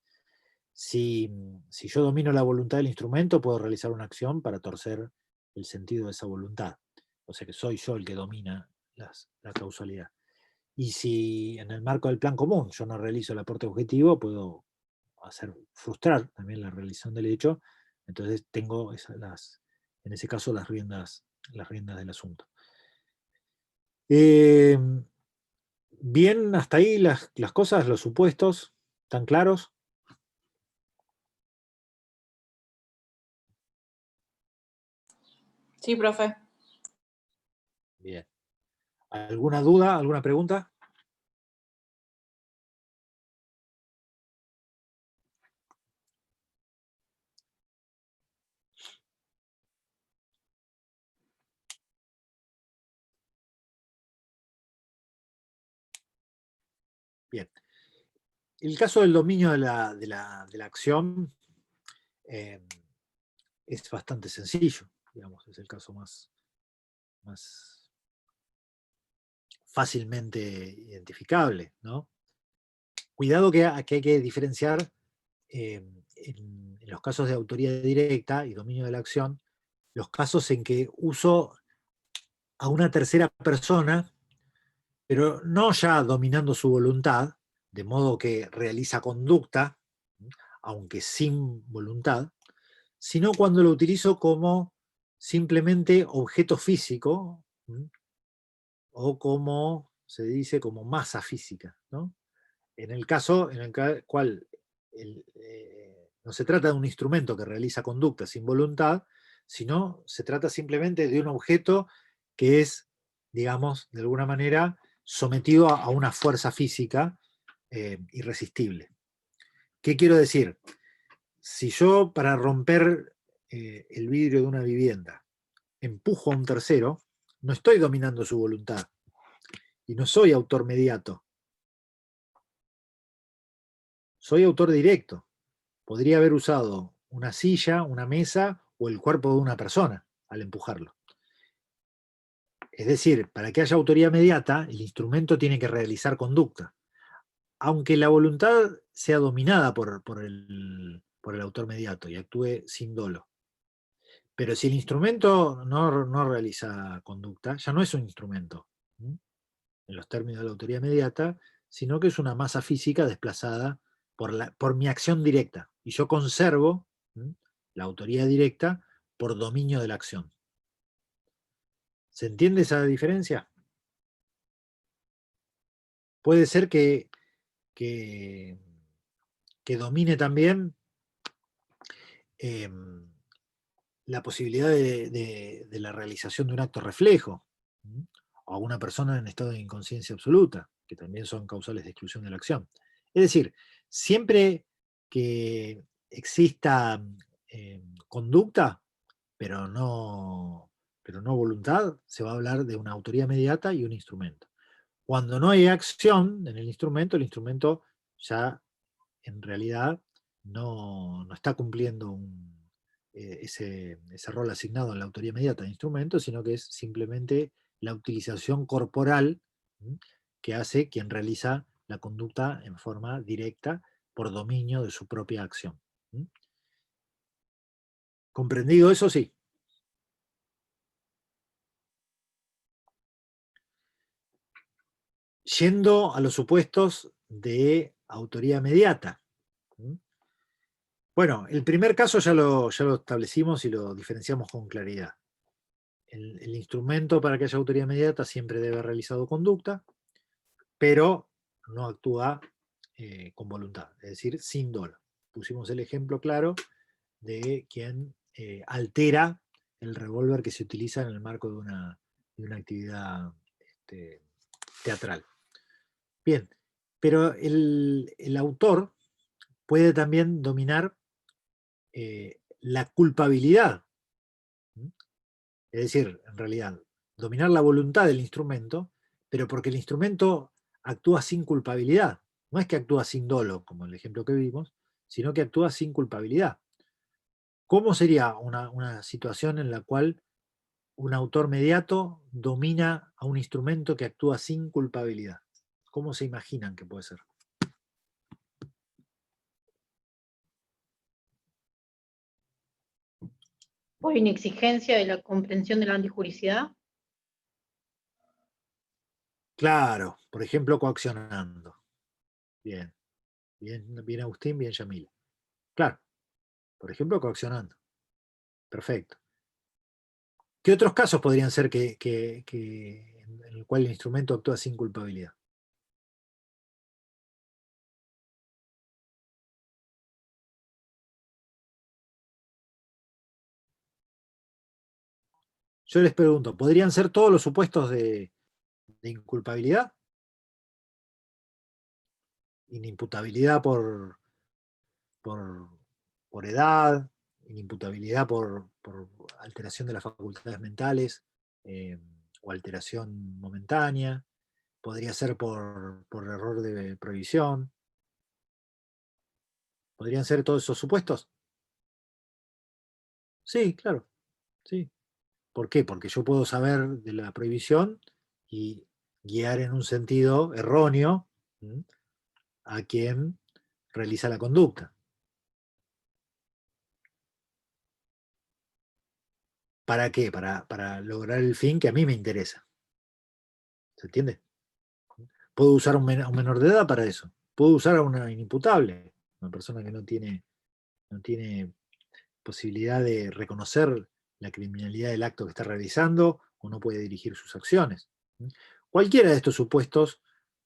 B: Si yo domino la voluntad del instrumento, puedo realizar una acción para torcer el sentido de esa voluntad. O sea que soy yo el que domina la causalidad. Y si en el marco del plan común yo no realizo el aporte objetivo, puedo frustrar también la realización del hecho. Entonces tengo en ese caso las riendas del asunto. Bien, hasta ahí las cosas, los supuestos, ¿están claros?
F: Sí, profe.
B: Bien. ¿Alguna duda, alguna pregunta? Bien. El caso del dominio de la acción es bastante sencillo, digamos, es el caso más fácilmente identificable, ¿no? Cuidado que hay que diferenciar en los casos de autoría directa y dominio de la acción, los casos en que uso a una tercera persona, pero no ya dominando su voluntad, de modo que realiza conducta, aunque sin voluntad, sino cuando lo utilizo como simplemente objeto físico, o como se dice, como masa física, ¿no? En el caso en el cual no se trata de un instrumento que realiza conducta sin voluntad, sino se trata simplemente de un objeto que es, digamos, de alguna manera sometido a una fuerza física irresistible. ¿Qué quiero decir? Si yo, para romper el vidrio de una vivienda, empujo a un tercero, no estoy dominando su voluntad y no soy autor mediato. Soy autor directo. Podría haber usado una silla, una mesa o el cuerpo de una persona al empujarlo. Es decir, para que haya autoría mediata, el instrumento tiene que realizar conducta. Aunque la voluntad sea dominada por el autor mediato y actúe sin dolo. Pero si el instrumento no realiza conducta, ya no es un instrumento. en los términos de la autoría inmediata, sino que es una masa física desplazada por mi acción directa. Y yo conservo la autoría directa por dominio de la acción. ¿Se entiende esa diferencia? Puede ser que domine también la posibilidad de la realización de un acto reflejo, o a una persona en estado de inconsciencia absoluta, que también son causales de exclusión de la acción. Es decir, siempre que exista conducta, pero no voluntad, se va a hablar de una autoría inmediata y un instrumento. Cuando no hay acción en el instrumento ya en realidad no está cumpliendo ese rol asignado en la autoría inmediata de instrumento, sino que es simplemente la utilización corporal que hace quien realiza la conducta en forma directa por dominio de su propia acción. ¿Comprendido eso? Sí. Yendo a los supuestos de autoría inmediata. Bueno, el primer caso ya lo establecimos y lo diferenciamos con claridad. El instrumento para que haya autoría inmediata siempre debe haber realizado conducta, pero no actúa con voluntad, es decir, sin dolo. Pusimos el ejemplo claro de quien altera el revólver que se utiliza en el marco de una actividad teatral. Bien, pero el autor puede también dominar la culpabilidad. Es decir, en realidad, dominar la voluntad del instrumento, pero porque el instrumento actúa sin culpabilidad. No es que actúa sin dolo, como el ejemplo que vimos, sino que actúa sin culpabilidad. ¿Cómo sería una situación en la cual un autor mediato domina a un instrumento que actúa sin culpabilidad? ¿Cómo se imaginan que puede ser?
D: ¿Por inexigencia de la comprensión de la antijuricidad?
B: Claro, por ejemplo, coaccionando. Bien Agustín, bien Yamila. Claro, por ejemplo, coaccionando. Perfecto. ¿Qué otros casos podrían ser en el cual el instrumento actúa sin culpabilidad? Yo les pregunto, ¿podrían ser todos los supuestos de inculpabilidad? Inimputabilidad por edad, inimputabilidad por alteración de las facultades mentales o alteración momentánea, podría ser por error de prohibición. ¿Podrían ser todos esos supuestos? Sí, claro, sí. ¿Por qué? Porque yo puedo saber de la prohibición y guiar en un sentido erróneo a quien realiza la conducta. ¿Para qué? Para lograr el fin que a mí me interesa. ¿Se entiende? Puedo usar a un menor de edad para eso. Puedo usar a una inimputable, una persona que no tiene posibilidad de reconocer la criminalidad del acto que está realizando o no puede dirigir sus acciones. Cualquiera de estos supuestos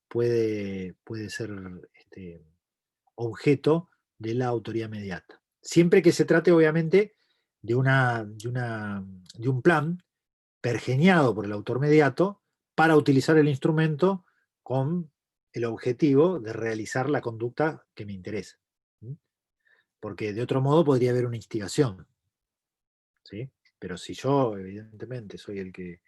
B: puede ser objeto de la autoría inmediata. Siempre que se trate, obviamente, de un plan pergeñado por el autor mediato para utilizar el instrumento con el objetivo de realizar la conducta que me interesa. Porque de otro modo podría haber una instigación. ¿Sí? Pero si yo, evidentemente, soy el que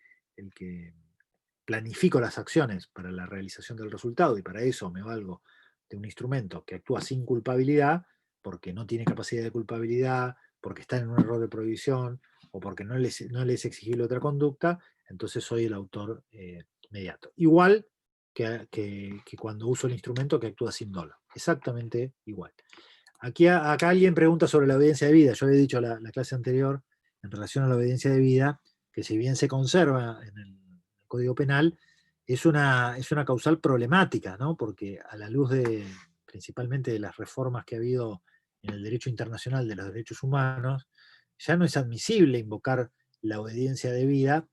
B: planifico las acciones para la realización del resultado y para eso me valgo de un instrumento que actúa sin culpabilidad, porque no tiene capacidad de culpabilidad, porque está en un error de prohibición o porque no le es exigible otra conducta, entonces soy el autor inmediato. Igual que cuando uso el instrumento que actúa sin dolo. Exactamente igual. Acá alguien pregunta sobre la obediencia de vida. Yo había dicho la clase anterior, en relación a la obediencia de vida, que si bien se conserva en el Código Penal, es una causal problemática, ¿no? Porque a la luz principalmente de las reformas que ha habido en el derecho internacional de los derechos humanos, ya no es admisible invocar la obediencia debida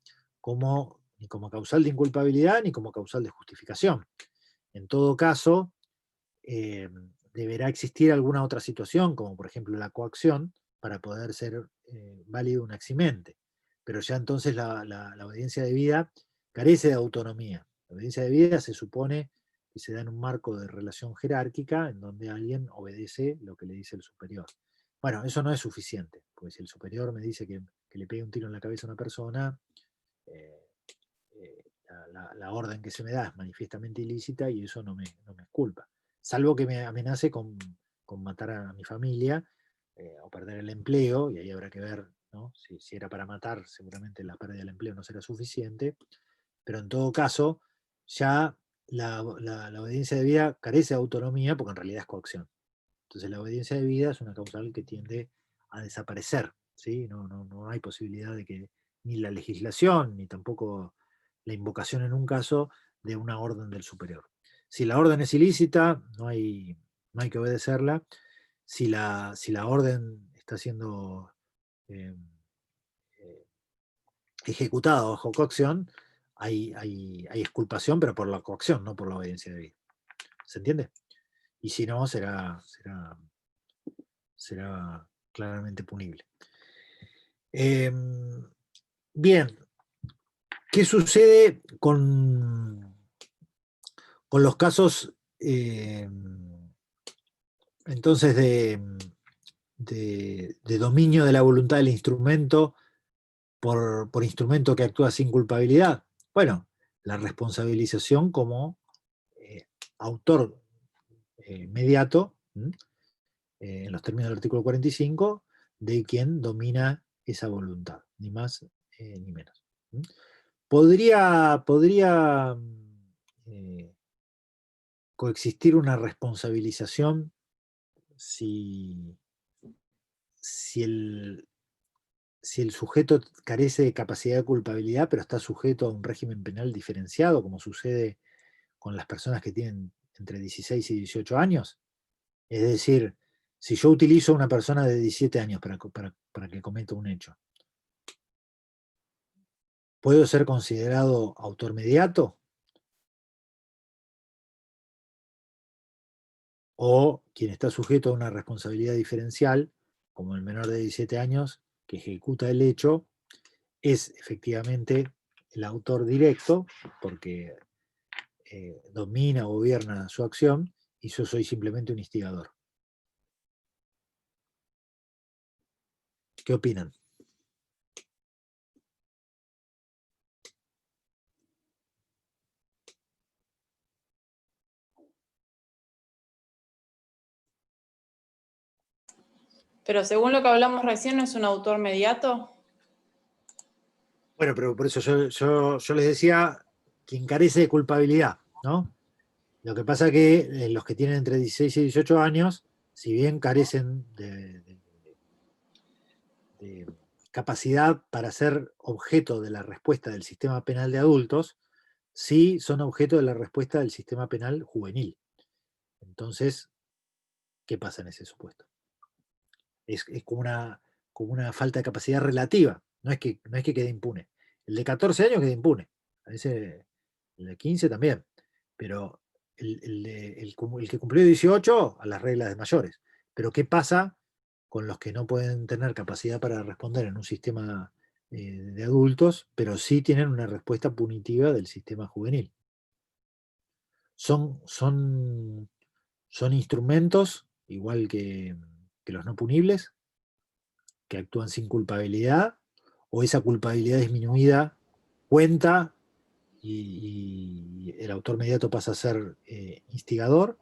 B: ni como causal de inculpabilidad ni como causal de justificación. En todo caso, deberá existir alguna otra situación, como por ejemplo la coacción, para poder ser válido un eximente. Pero ya entonces la obediencia debida carece de autonomía. La obediencia debida se supone que se da en un marco de relación jerárquica en donde alguien obedece lo que le dice el superior. Bueno, eso no es suficiente, porque si el superior me dice que le pegue un tiro en la cabeza a una persona, la orden que se me da es manifiestamente ilícita y eso no me es culpa. Salvo que me amenace con matar a mi familia o perder el empleo, y ahí habrá que ver, ¿no? Si era para matar, seguramente la pérdida del empleo no será suficiente, pero en todo caso, ya la obediencia debida carece de autonomía porque en realidad es coacción. Entonces la obediencia debida es una causal que tiende a desaparecer, ¿sí? No hay posibilidad de que ni la legislación, ni tampoco la invocación en un caso de una orden del superior. Si la orden es ilícita, no hay que obedecerla. Si la orden está siendo eh, ejecutada bajo coacción, hay exculpación, pero por la coacción, no por la obediencia debida. ¿Se entiende? Y si no, será claramente punible. Bien, ¿qué sucede con los casos entonces de dominio de la voluntad del instrumento por instrumento que actúa sin culpabilidad? Bueno, la responsabilización como autor mediato, en los términos del artículo 45, de quien domina esa voluntad, ni más ni menos. Podría coexistir una responsabilización si el sujeto carece de capacidad de culpabilidad, pero está sujeto a un régimen penal diferenciado, como sucede con las personas que tienen entre 16 y 18 años. Es decir, si yo utilizo a una persona de 17 años para que cometa un hecho, ¿puedo ser considerado autor mediato? O quien está sujeto a una responsabilidad diferencial, como el menor de 17 años que ejecuta el hecho, es efectivamente el autor directo, porque domina o gobierna su acción, y yo soy simplemente un instigador. ¿Qué opinan?
F: Pero según lo que hablamos recién, ¿no es un autor mediato?
B: Bueno, pero por eso yo les decía quien carece de culpabilidad, ¿no? Lo que pasa que los que tienen entre 16 y 18 años, si bien carecen de capacidad para ser objeto de la respuesta del sistema penal de adultos, sí son objeto de la respuesta del sistema penal juvenil. Entonces, ¿qué pasa en ese supuesto? Es como una falta de capacidad relativa, no es que quede impune. El de 14 años queda impune, a veces el de 15 también, pero el que cumplió 18 a las reglas de mayores. Pero ¿qué pasa con los que no pueden tener capacidad para responder en un sistema de adultos, pero sí tienen una respuesta punitiva del sistema juvenil? Son instrumentos, igual que los no punibles, que actúan sin culpabilidad, o esa culpabilidad disminuida cuenta y el autor mediato pasa a ser instigador,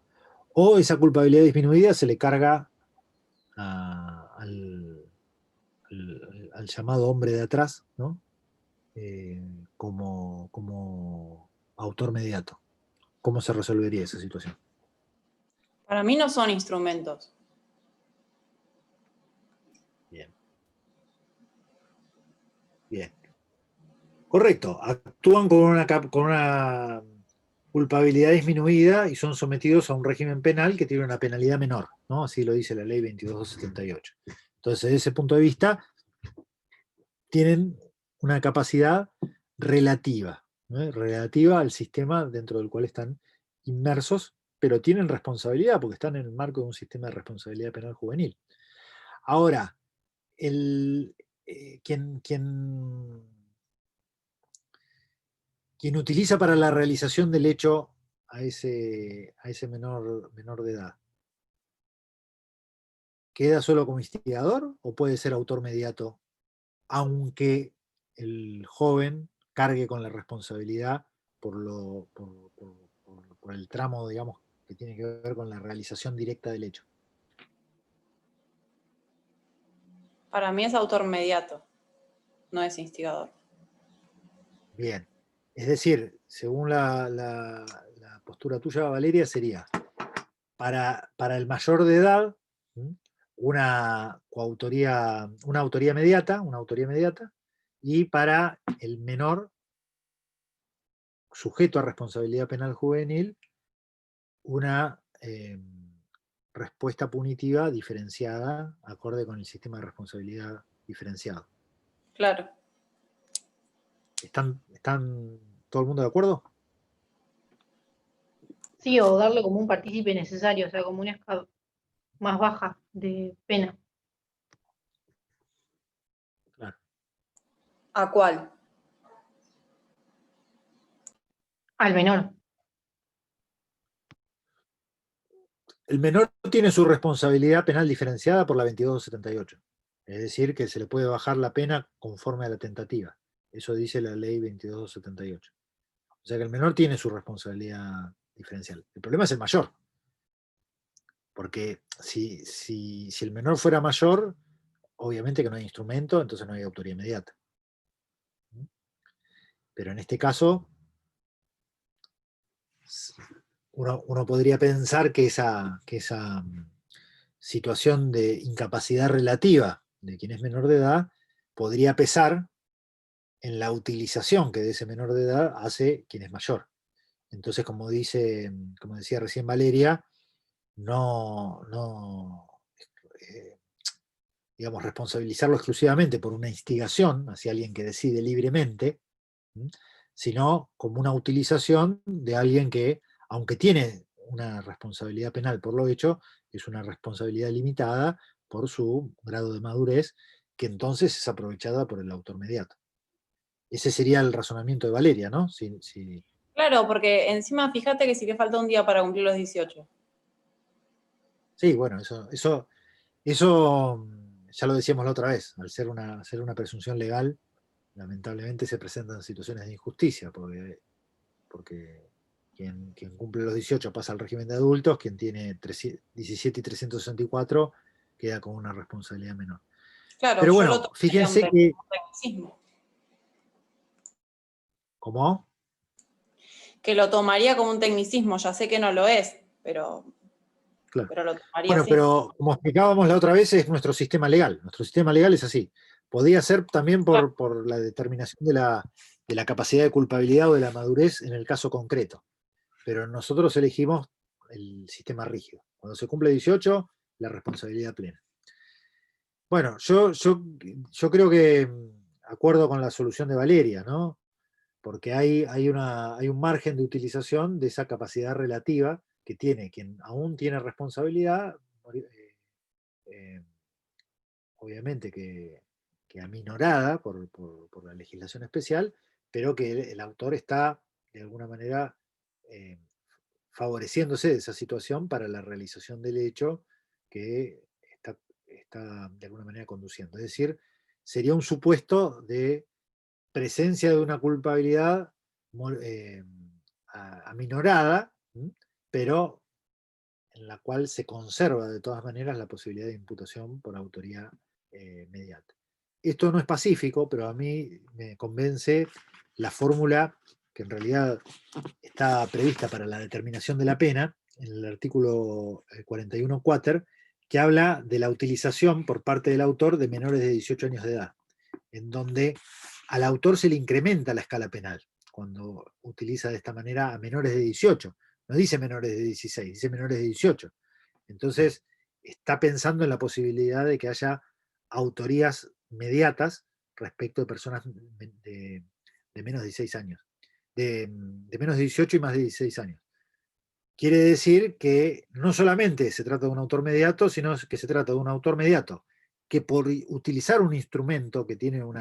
B: o esa culpabilidad disminuida se le carga al llamado hombre de atrás, ¿no? Como autor mediato. ¿Cómo se resolvería esa situación?
F: Para mí no son instrumentos.
B: Bien. Bien. Correcto, actúan con una culpabilidad disminuida y son sometidos a un régimen penal que tiene una penalidad menor, ¿no? Así lo dice la ley 2278. Entonces, desde ese punto de vista, tienen una capacidad relativa, ¿no? Relativa al sistema dentro del cual están inmersos, pero tienen responsabilidad porque están en el marco de un sistema de responsabilidad penal juvenil. Ahora, quien utiliza para la realización del hecho a ese menor de edad, ¿queda solo como instigador o puede ser autor mediato, aunque el joven cargue con la responsabilidad por el tramo, digamos, que tiene que ver con la realización directa del hecho?
F: Para mí es autor mediato, no es instigador.
B: Bien. Es decir, según la postura tuya, Valeria, sería para el mayor de edad una autoría mediata, y para el menor sujeto a responsabilidad penal juvenil, una respuesta punitiva diferenciada, acorde con el sistema de responsabilidad diferenciado.
F: Claro.
B: ¿Están todo el mundo de acuerdo?
D: Sí, o darle como un partícipe necesario, o sea, como una escala más baja de pena.
B: Claro.
F: ¿A cuál?
D: Al menor.
B: El menor tiene su responsabilidad penal diferenciada por la 2278. Es decir, que se le puede bajar la pena conforme a la tentativa. Eso dice la ley 2278. O sea que el menor tiene su responsabilidad diferencial. El problema es el mayor. Porque si el menor fuera mayor, obviamente que no hay instrumento, entonces no hay autoría inmediata. Pero en este caso, uno podría pensar que esa situación de incapacidad relativa de quien es menor de edad podría pesar en la utilización que de ese menor de edad hace quien es mayor. Entonces, como decía recién Valeria, digamos, responsabilizarlo exclusivamente por una instigación hacia alguien que decide libremente, sino como una utilización de alguien que, aunque tiene una responsabilidad penal por lo hecho, es una responsabilidad limitada por su grado de madurez, que entonces es aprovechada por el autor mediato. Ese sería el razonamiento de Valeria, ¿no?
F: Claro, porque encima fíjate que sí que falta un día para cumplir los 18.
B: Sí, bueno, eso ya lo decíamos la otra vez, al ser una presunción legal, lamentablemente se presentan situaciones de injusticia, porque quien cumple los 18 pasa al régimen de adultos, quien tiene 17 y 364 queda con una responsabilidad menor.
F: Claro,
B: Pero
F: yo
B: bueno,
F: lo tomaría
B: fíjense
F: un
B: que...
F: tecnicismo.
B: ¿Cómo?
F: Que lo tomaría como un tecnicismo, ya sé que no lo es, pero
B: Claro.
F: lo tomaría
B: Bueno,
F: así.
B: pero como explicábamos la otra vez, es nuestro sistema legal. Nuestro sistema legal es así. Podría ser también por la determinación de la capacidad de culpabilidad o de la madurez en el caso concreto. Pero nosotros elegimos el sistema rígido. Cuando se cumple 18, la responsabilidad plena. Bueno, yo creo que acuerdo con la solución de Valeria, ¿no? Porque hay un margen de utilización de esa capacidad relativa que tiene quien aún tiene responsabilidad, eh, obviamente que aminorada por la legislación especial, pero que el autor está de alguna manera favoreciéndose de esa situación para la realización del hecho que está de alguna manera conduciendo. Es decir, sería un supuesto de presencia de una culpabilidad aminorada, pero en la cual se conserva de todas maneras la posibilidad de imputación por autoría mediata. Esto no es pacífico, pero a mí me convence la fórmula que en realidad está prevista para la determinación de la pena, en el artículo 41 quater, que habla de la utilización por parte del autor de menores de 18 años de edad, en donde al autor se le incrementa la escala penal cuando utiliza de esta manera a menores de 18. No dice menores de 16, dice menores de 18. Entonces, está pensando en la posibilidad de que haya autorías mediatas respecto de personas de menos de 16 años, de menos de 18 y más de 16 años. Quiere decir que no solamente se trata de un autor mediato, sino que se trata de un autor mediato que por utilizar un instrumento que tiene un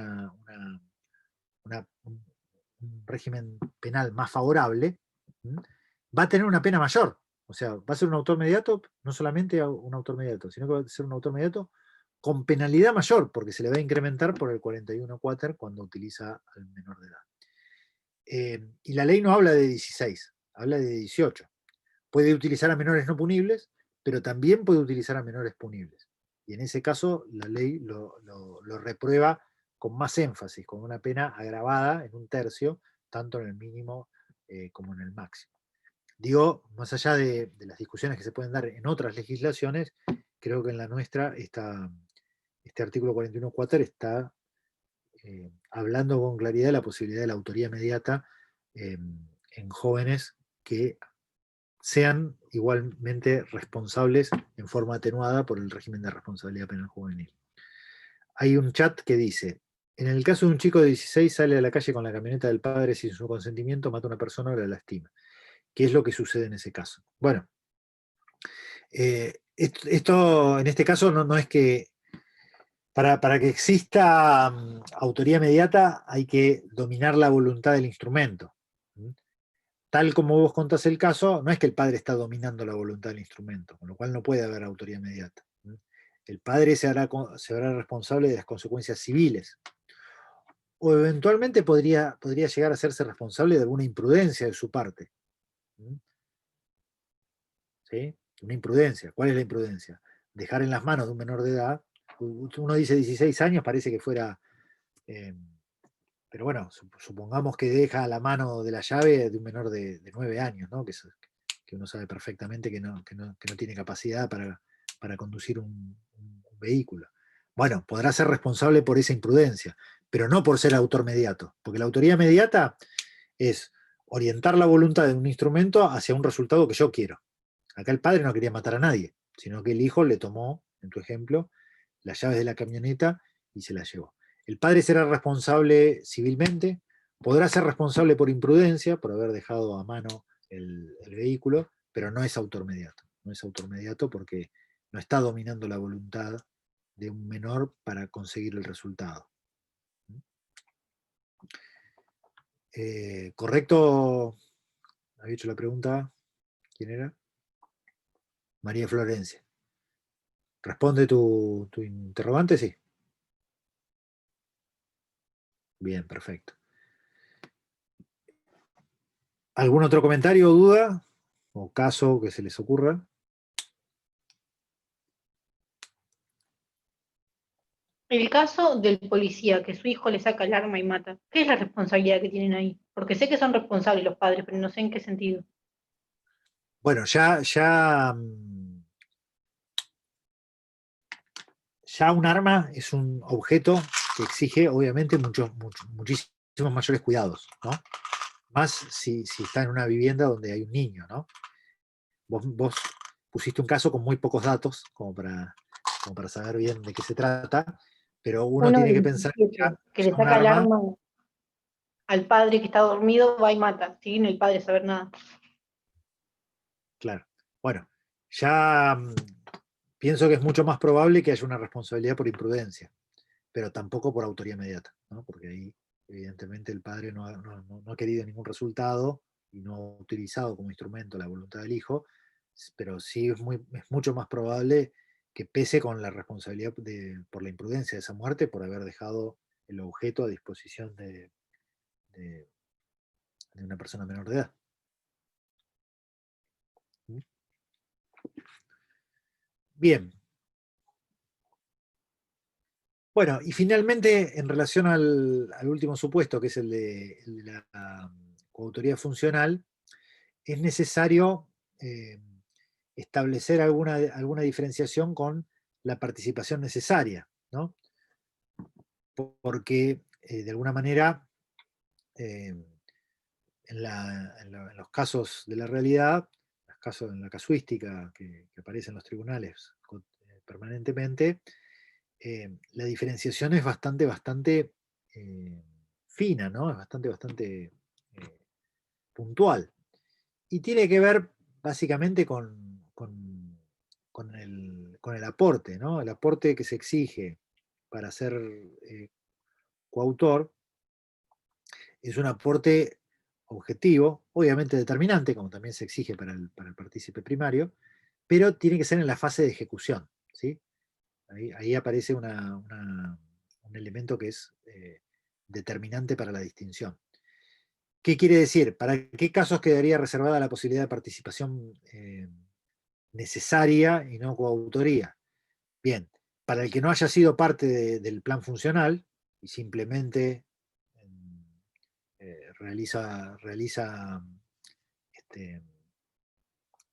B: régimen penal más favorable, va a tener una pena mayor. O sea, va a ser un autor mediato, no solamente un autor mediato, sino que va a ser un autor mediato con penalidad mayor, porque se le va a incrementar por el 41 quater cuando utiliza al menor de edad. Y la ley no habla de 16, habla de 18. Puede utilizar a menores no punibles, pero también puede utilizar a menores punibles. Y en ese caso la ley lo reprueba con más énfasis, con una pena agravada en un tercio, tanto en el mínimo como en el máximo. Digo, más allá de las discusiones que se pueden dar en otras legislaciones, creo que en la nuestra este artículo 41 quater está hablando con claridad de la posibilidad de la autoría inmediata en jóvenes que sean igualmente responsables en forma atenuada por el régimen de responsabilidad penal juvenil. Hay un chat que dice: en el caso de un chico de 16 sale a la calle con la camioneta del padre sin su consentimiento, mata a una persona o la lastima. ¿Qué es lo que sucede en ese caso? Bueno, esto en este caso no es que para que exista autoría inmediata hay que dominar la voluntad del instrumento. Tal como vos contás el caso, no es que el padre está dominando la voluntad del instrumento, con lo cual no puede haber autoría inmediata. El padre se hará responsable de las consecuencias civiles. O eventualmente podría llegar a hacerse responsable de alguna imprudencia de su parte. ¿Sí? Una imprudencia. ¿Cuál es la imprudencia? Dejar en las manos de un menor de edad. Uno dice 16 años, parece que fuera... pero bueno, supongamos que deja a la mano de la llave de un menor de 9 años, ¿no? Que uno sabe perfectamente que no tiene capacidad para conducir un vehículo. Bueno, podrá ser responsable por esa imprudencia, pero no por ser autor mediato, porque la autoría mediata es orientar la voluntad de un instrumento hacia un resultado que yo quiero. Acá el padre no quería matar a nadie, sino que el hijo le tomó, en tu ejemplo, las llaves de la camioneta y se las llevó. El padre será responsable civilmente, podrá ser responsable por imprudencia, por haber dejado a mano el vehículo, pero no es autor mediato. No es autor mediato porque no está dominando la voluntad de un menor para conseguir el resultado. ¿Correcto? Había hecho la pregunta. ¿Quién era? María Florencia. ¿Responde tu interrogante? Sí. Bien, perfecto. ¿Algún otro comentario o duda? ¿O caso que se les ocurra?
D: El caso del policía que su hijo le saca el arma y mata, ¿qué es la responsabilidad que tienen ahí? Porque sé que son responsables los padres, pero no sé en qué sentido.
B: Bueno, ya un arma es un objeto que exige, obviamente, muchísimos mayores cuidados, ¿no? Más si está en una vivienda donde hay un niño, ¿no? Vos pusiste un caso con muy pocos datos, como para saber bien de qué se trata, pero uno
D: Uno
B: tiene
D: de
B: que pensar que
D: 17, que
B: ya
D: le
B: un
D: saca el
B: arma,
D: arma al padre que está dormido, va y mata, sin el padre saber nada.
B: claro. Bueno, ya pienso que es mucho más probable que haya una responsabilidad por imprudencia, pero tampoco por autoría inmediata, ¿no? Porque ahí evidentemente el padre no ha querido ningún resultado y no ha utilizado como instrumento la voluntad del hijo, pero sí es mucho más probable que pese con la responsabilidad por la imprudencia de esa muerte, por haber dejado el objeto a disposición de una persona menor de edad. Bien. Bueno, y finalmente, en relación al último supuesto, que es el de la coautoría funcional, es necesario establecer alguna diferenciación con la participación necesaria, ¿no? Porque de alguna manera, en los casos de la realidad, en la casuística que aparece en los tribunales permanentemente, la diferenciación es bastante fina, ¿no? Es bastante puntual. Y tiene que ver básicamente con el aporte, ¿no? El aporte que se exige para ser coautor es un aporte objetivo, obviamente determinante, como también se exige para el partícipe primario, pero tiene que ser en la fase de ejecución, ¿sí? Ahí aparece un elemento que es determinante para la distinción. ¿Qué quiere decir? ¿Para qué casos quedaría reservada la posibilidad de participación necesaria y no coautoría? Bien, para el que no haya sido parte del plan funcional y simplemente realiza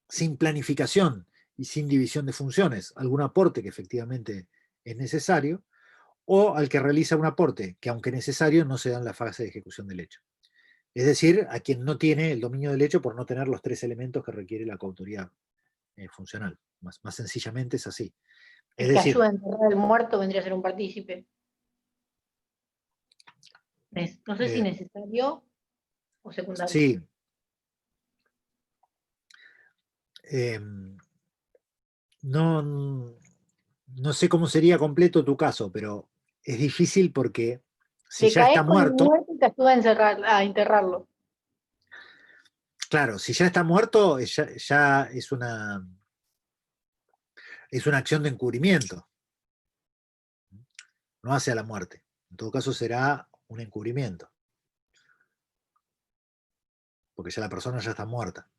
B: sin planificación y sin división de funciones algún aporte que efectivamente es necesario, o al que realiza un aporte que, aunque necesario, no se da en la fase de ejecución del hecho. Es decir, a quien no tiene el dominio del hecho por no tener los 3 elementos que requiere la coautoría funcional. Más sencillamente es así. Es
D: El que
B: decir,
D: ayuda a enterrar al muerto vendría a ser un partícipe. No sé si necesario o secundario.
B: sí. No sé cómo sería completo tu caso, pero es difícil porque si
D: Le
B: ya
D: caes
B: está
D: con el
B: muerto,
D: muerto y te ayuda a enterrarlo.
B: claro, si ya está muerto, ya es una acción de encubrimiento, no hacia la muerte. En todo caso será un encubrimiento, porque ya la persona ya está muerta.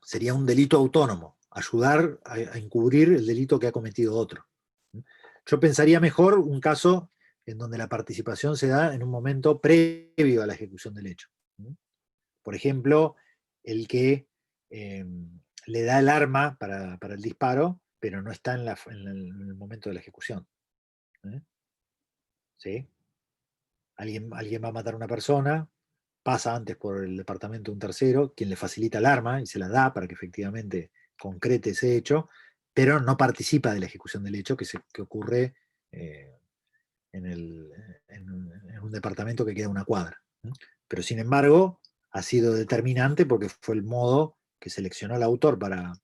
B: Sería un delito autónomo, ayudar a encubrir el delito que ha cometido otro. Yo pensaría mejor un caso en donde la participación se da en un momento previo a la ejecución del hecho. Por ejemplo, el que le da el arma para el disparo, pero no está en el momento de la ejecución. ¿Sí? Alguien va a matar a una persona, pasa antes por el departamento de un tercero, quien le facilita el arma y se la da para que efectivamente concrete ese hecho, pero no participa de la ejecución del hecho que ocurre en un departamento que queda a una cuadra. Pero sin embargo, ha sido determinante porque fue el modo que seleccionó el autor para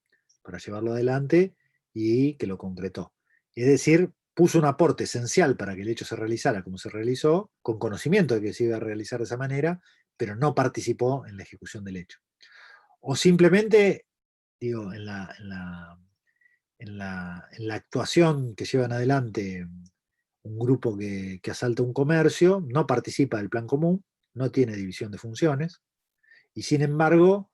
B: llevarlo adelante y que lo concretó. Es decir, puso un aporte esencial para que el hecho se realizara como se realizó, con conocimiento de que se iba a realizar de esa manera, pero no participó en la ejecución del hecho. O simplemente, digo, en la actuación que llevan adelante un grupo que asalta un comercio, no participa del plan común, no tiene división de funciones, y sin embargo,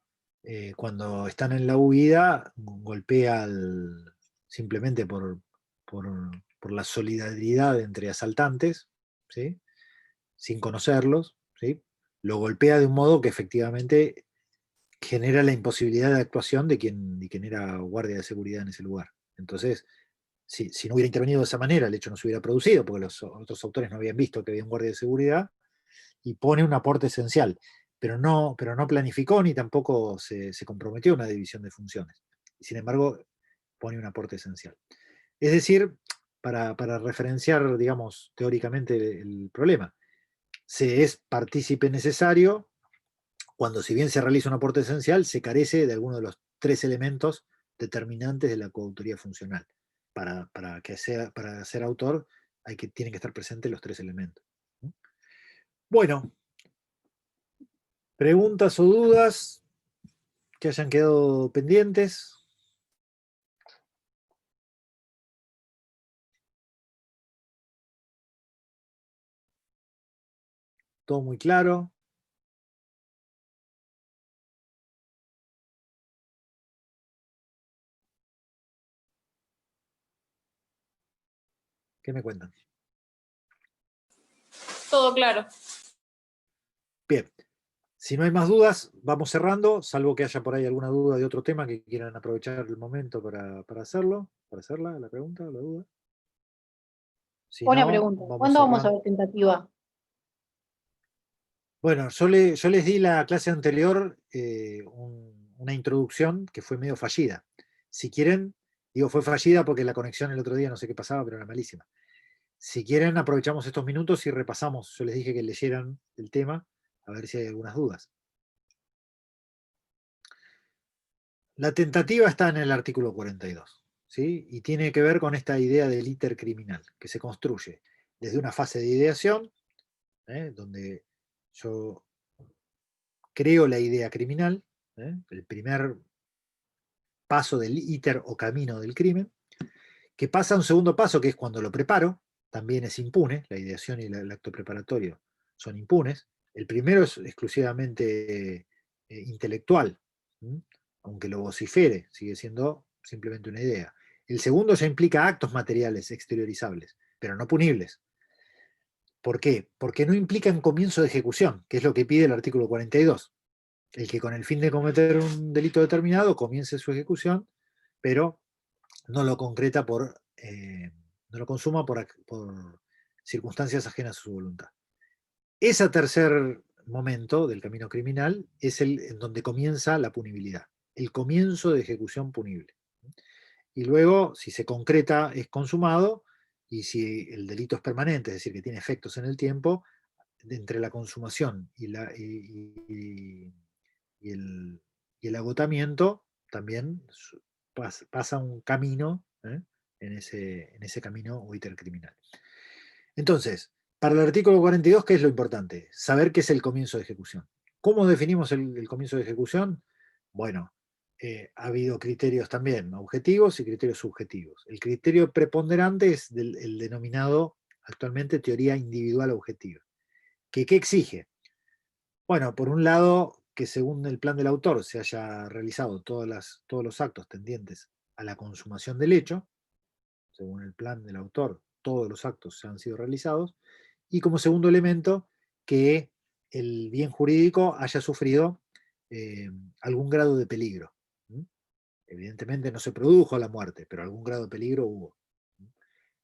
B: cuando están en la huida, golpea simplemente por la solidaridad entre asaltantes, ¿sí? Sin conocerlos, ¿sí? Lo golpea de un modo que efectivamente genera la imposibilidad de actuación de quien era guardia de seguridad en ese lugar. Entonces, si no hubiera intervenido de esa manera, el hecho no se hubiera producido, porque los otros autores no habían visto que había un guardia de seguridad, y pone un aporte esencial, pero no planificó ni tampoco se comprometió a una división de funciones. Y sin embargo, pone un aporte esencial. Es decir, para referenciar, digamos, teóricamente el problema, se es partícipe necesario cuando, si bien se realiza un aporte esencial, se carece de alguno de los 3 elementos determinantes de la coautoría funcional. Para ser autor tienen que estar presentes los 3 elementos. Bueno, preguntas o dudas que hayan quedado pendientes. Todo muy claro. ¿Qué me cuentan?
F: Todo claro.
B: Bien. Si no hay más dudas, vamos cerrando, salvo que haya por ahí alguna duda de otro tema que quieran aprovechar el momento para hacerlo, para hacerla, la pregunta, la duda. Si
D: Buena
B: no,
D: pregunta.
B: vamos
D: ¿Cuándo vamos a
B: cerrando.
D: ver tentativa?
B: Bueno, yo les di la clase anterior una introducción que fue medio fallida. Si quieren, digo fue fallida porque la conexión el otro día no sé qué pasaba, pero era malísima. Si quieren, aprovechamos estos minutos y repasamos. Yo les dije que leyeran el tema, a ver si hay algunas dudas. La tentativa está en el artículo 42, ¿sí? Y tiene que ver con esta idea del íter criminal, que se construye desde una fase de ideación, donde yo creo la idea criminal, el primer paso del íter o camino del crimen, que pasa a un segundo paso, que es cuando lo preparo, también es impune, la ideación y el acto preparatorio son impunes. El primero es exclusivamente intelectual, ¿sí? Aunque lo vocifere, sigue siendo simplemente una idea. El segundo ya implica actos materiales exteriorizables, pero no punibles. ¿Por qué? Porque no implican comienzo de ejecución, que es lo que pide el artículo 42. El que con el fin de cometer un delito determinado comience su ejecución, pero no lo concreta no lo consuma por circunstancias ajenas a su voluntad. Ese tercer momento del camino criminal es el en donde comienza la punibilidad, el comienzo de ejecución punible. Y luego, si se concreta, es consumado, y si el delito es permanente, es decir, que tiene efectos en el tiempo, entre la consumación y el agotamiento, también pasa un camino, en ese camino o íter criminal. Entonces, para el artículo 42, ¿qué es lo importante? Saber qué es el comienzo de ejecución. ¿Cómo definimos el comienzo de ejecución? Bueno, ha habido criterios también objetivos y criterios subjetivos. El criterio preponderante es el denominado actualmente teoría individual objetiva. ¿Qué exige? Bueno, por un lado, que según el plan del autor se haya realizado todos los actos tendientes a la consumación del hecho, según el plan del autor, todos los actos han sido realizados, y como segundo elemento, que el bien jurídico haya sufrido algún grado de peligro. Evidentemente no se produjo la muerte, pero algún grado de peligro hubo.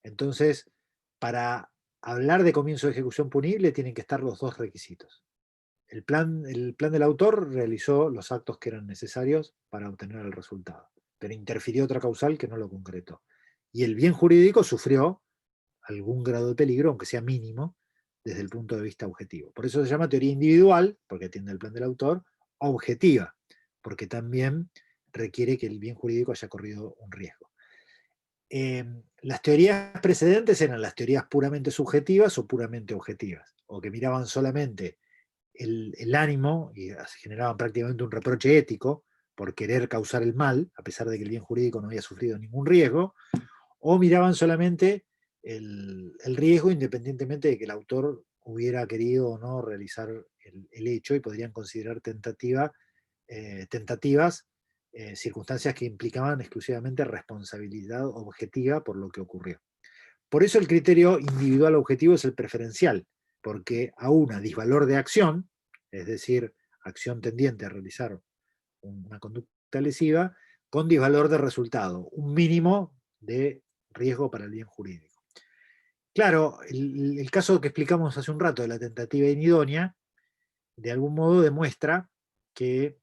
B: Entonces, para hablar de comienzo de ejecución punible tienen que estar los dos requisitos. El plan del autor realizó los actos que eran necesarios para obtener el resultado, pero interfirió otra causal que no lo concretó. Y el bien jurídico sufrió algún grado de peligro, aunque sea mínimo, desde el punto de vista objetivo. Por eso se llama teoría individual, porque atiende al plan del autor, objetiva, porque también requiere que el bien jurídico haya corrido un riesgo. Las teorías precedentes eran las teorías puramente subjetivas o puramente objetivas, o que miraban solamente el ánimo y generaban prácticamente un reproche ético por querer causar el mal, a pesar de que el bien jurídico no había sufrido ningún riesgo, o miraban solamente el riesgo independientemente de que el autor hubiera querido o no realizar el hecho, y podrían considerar tentativas circunstancias que implicaban exclusivamente responsabilidad objetiva por lo que ocurrió. Por eso el criterio individual objetivo es el preferencial, porque aúna disvalor de acción, es decir, acción tendiente a realizar una conducta lesiva, con disvalor de resultado, un mínimo de riesgo para el bien jurídico. Claro, el caso que explicamos hace un rato de la tentativa inidónea, de algún modo demuestra que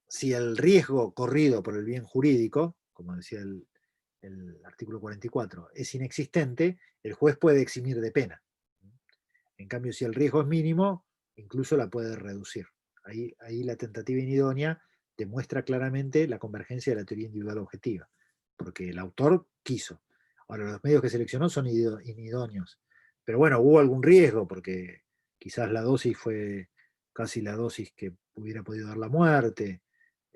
B: si el riesgo corrido por el bien jurídico, como decía el artículo 44, es inexistente, el juez puede eximir de pena. En cambio, si el riesgo es mínimo, incluso la puede reducir. Ahí la tentativa inidónea demuestra claramente la convergencia de la teoría individual objetiva, porque el autor quiso. Ahora, los medios que seleccionó son inidóneos. Pero bueno, hubo algún riesgo, porque quizás la dosis fue casi la dosis que hubiera podido dar la muerte.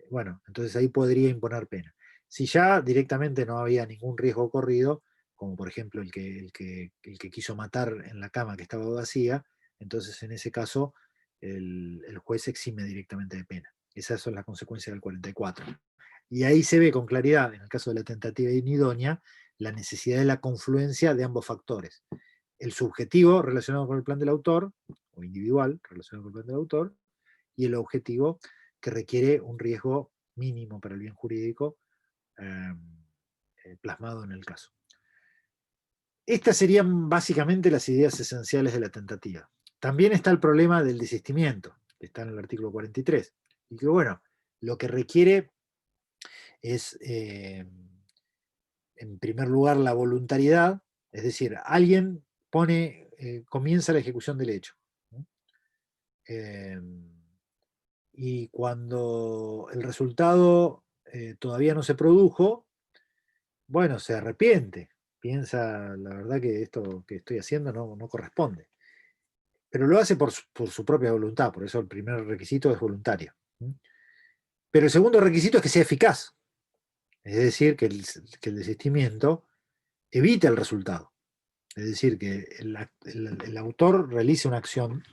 B: Bueno, entonces ahí podría imponer pena. Si ya directamente no había ningún riesgo corrido, como por ejemplo el que quiso matar en la cama que estaba vacía, entonces en ese caso el juez exime directamente de pena. Esas son las consecuencias del 44. Y ahí se ve con claridad, en el caso de la tentativa inidónea, la necesidad de la confluencia de ambos factores. El subjetivo relacionado con el plan del autor, o individual relacionado con el plan del autor, y el objetivo que requiere un riesgo mínimo para el bien jurídico plasmado en el caso. Estas serían básicamente las ideas esenciales de la tentativa. También está el problema del desistimiento, que está en el artículo 43, y que bueno, lo que requiere es, en primer lugar, la voluntariedad, es decir, alguien comienza la ejecución del hecho. Y cuando el resultado todavía no se produjo, bueno, se arrepiente, piensa, la verdad que esto que estoy haciendo no corresponde. Pero lo hace por su propia voluntad, por eso el primer requisito es voluntario. Pero el segundo requisito es que sea eficaz, es decir, que el desistimiento evite el resultado. Es decir, que el autor realice una acción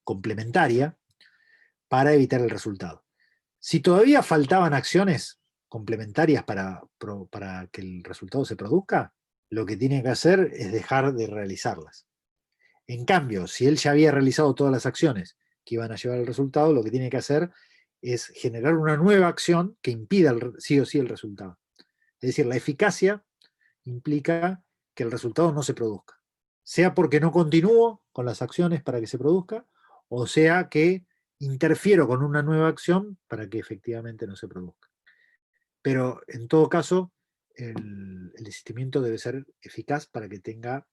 B: complementaria para evitar el resultado. Si todavía faltaban acciones complementarias para que el resultado se produzca, lo que tiene que hacer es dejar de realizarlas. En cambio, si él ya había realizado todas las acciones que iban a llevar al resultado, lo que tiene que hacer es generar una nueva acción que impida sí o sí el resultado. Es decir, la eficacia implica que el resultado no se produzca. Sea porque no continúo con las acciones para que se produzca, o sea que interfiero con una nueva acción para que efectivamente no se produzca. Pero en todo caso, el desistimiento debe ser eficaz para que tenga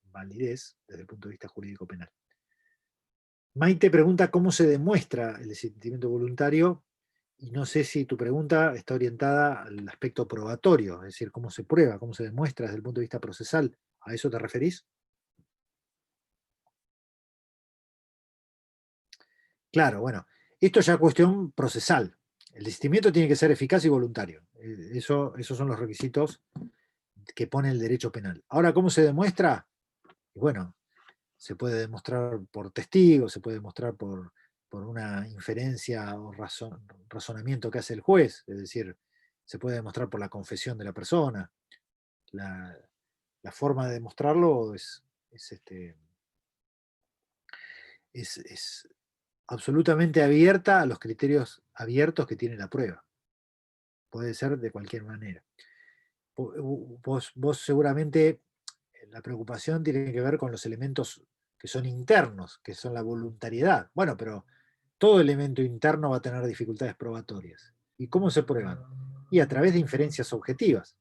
B: validez desde el punto de vista jurídico penal. Maite pregunta cómo se demuestra el desistimiento voluntario, y no sé si tu pregunta está orientada al aspecto probatorio, es decir, cómo se prueba, cómo se demuestra desde el punto de vista procesal. ¿A eso te referís? Claro, bueno, esto ya es cuestión procesal. El desistimiento tiene que ser eficaz y voluntario. Esos son los requisitos que pone el derecho penal. Ahora, ¿cómo se demuestra? Bueno, se puede demostrar por testigos, se puede demostrar por una inferencia o razonamiento que hace el juez, es decir, se puede demostrar por la confesión de la persona. La forma de demostrarlo es absolutamente abierta a los criterios abiertos que tiene la prueba. Puede ser de cualquier manera. Vos seguramente la preocupación tiene que ver con los elementos que son internos, que son la voluntariedad. Bueno, pero todo elemento interno va a tener dificultades probatorias. ¿Y cómo se prueban? Y a través de inferencias objetivas.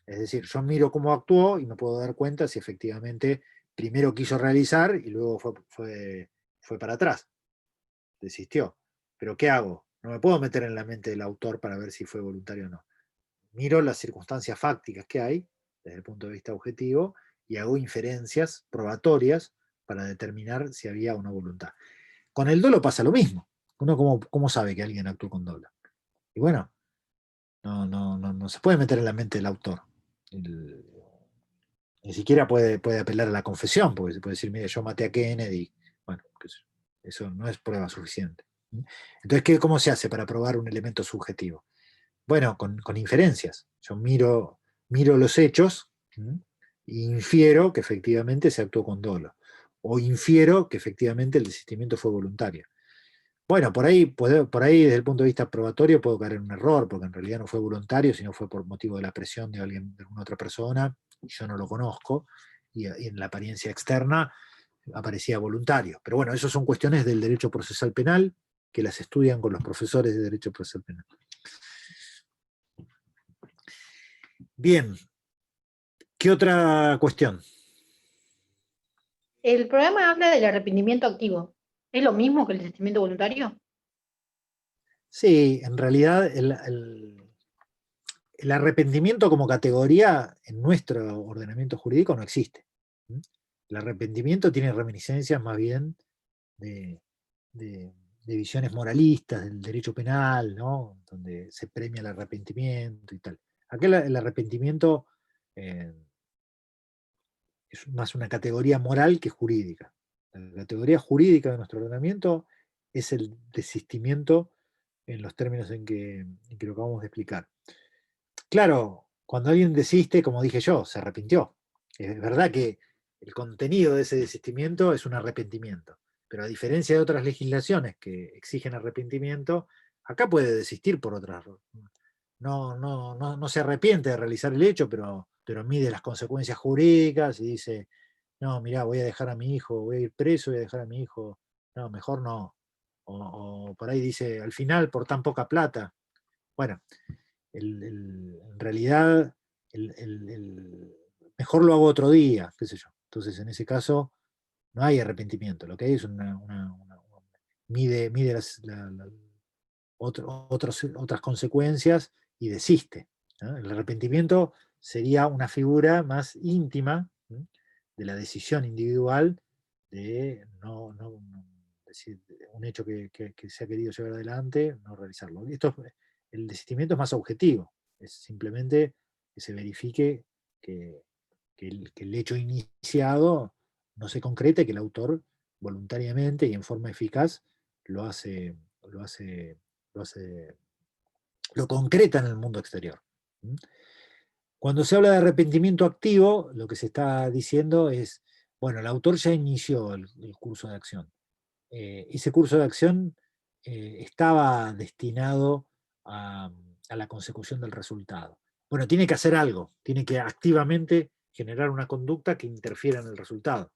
B: Es decir, yo miro cómo actuó y me puedo dar cuenta si efectivamente primero quiso realizar y luego fue para atrás. Desistió. ¿Pero qué hago? No me puedo meter en la mente del autor para ver si fue voluntario o no. Miro las circunstancias fácticas que hay desde el punto de vista objetivo y hago inferencias probatorias para determinar si había una voluntad. Con el dolo pasa lo mismo. Uno cómo sabe que alguien actuó con dolo. Y bueno, no se puede meter en la mente del autor. Ni siquiera puede apelar a la confesión, porque se puede decir, mire, yo maté a Kennedy. Bueno, eso no es prueba suficiente. Entonces, ¿cómo se hace para probar un elemento subjetivo? Bueno, con inferencias. Yo miro los hechos e infiero que efectivamente se actuó con dolo. O infiero que efectivamente el desistimiento fue voluntario. Bueno, por ahí desde el punto de vista probatorio puedo caer en un error, porque en realidad no fue voluntario, sino fue por motivo de la presión de alguna otra persona, y yo no lo conozco, y en la apariencia externa aparecía voluntario. Pero bueno, esas son cuestiones del derecho procesal penal, que las estudian con los profesores de derecho procesal penal. Bien. ¿Qué otra cuestión?
D: El programa habla del arrepentimiento activo. ¿Es lo mismo que el desistimiento voluntario?
B: Sí, en realidad el arrepentimiento como categoría en nuestro ordenamiento jurídico no existe. El arrepentimiento tiene reminiscencias más bien de visiones moralistas del derecho penal, ¿no? Donde se premia el arrepentimiento y tal. Aquí el arrepentimiento es más una categoría moral que jurídica. La categoría jurídica de nuestro ordenamiento es el desistimiento en los términos en que lo acabamos de explicar. Claro, cuando alguien desiste, como dije yo, se arrepintió. Es verdad que el contenido de ese desistimiento es un arrepentimiento, pero a diferencia de otras legislaciones que exigen arrepentimiento, acá puede desistir por otras razones. No se arrepiente de realizar el hecho, pero pero mide las consecuencias jurídicas y dice, no, mirá, voy a dejar a mi hijo, voy a ir preso, voy a dejar a mi hijo, no, mejor no. O por ahí dice, al final, por tan poca plata. Bueno, en realidad, mejor lo hago otro día, qué sé yo. Entonces, en ese caso, no hay arrepentimiento. Lo que hay es mide otras consecuencias y desiste, ¿no? El arrepentimiento sería una figura más íntima, ¿no?, de la decisión individual de decir, un hecho que se ha querido llevar adelante, no realizarlo. El desistimiento es más objetivo, es simplemente que se verifique que el hecho iniciado no se concreta y que el autor voluntariamente y en forma eficaz lo concreta en el mundo exterior. Cuando se habla de arrepentimiento activo, lo que se está diciendo es, bueno, el autor ya inició el curso de acción. Ese curso de acción estaba destinado a la consecución del resultado. Bueno, tiene que hacer algo, tiene que activamente generar una conducta que interfiera en el resultado.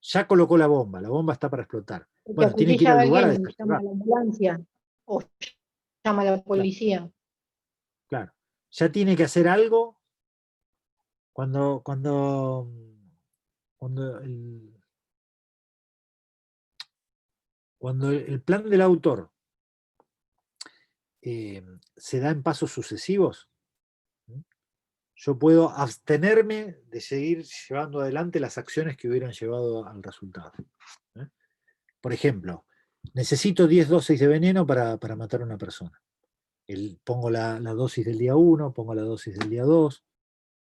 B: Ya colocó la bomba está para explotar.
D: Porque
B: Bueno, tiene que ir
D: acuchilla a
B: al lugar a
D: alguien, llama
B: desactivar.
D: a la ambulancia o llama a la policía.
B: Claro. Ya tiene que hacer algo cuando el plan del autor se da en pasos sucesivos, yo puedo abstenerme de seguir llevando adelante las acciones que hubieran llevado al resultado. Por ejemplo, necesito 10 dosis de veneno para matar a una persona. Pongo la dosis del día 1, pongo la dosis del día 2,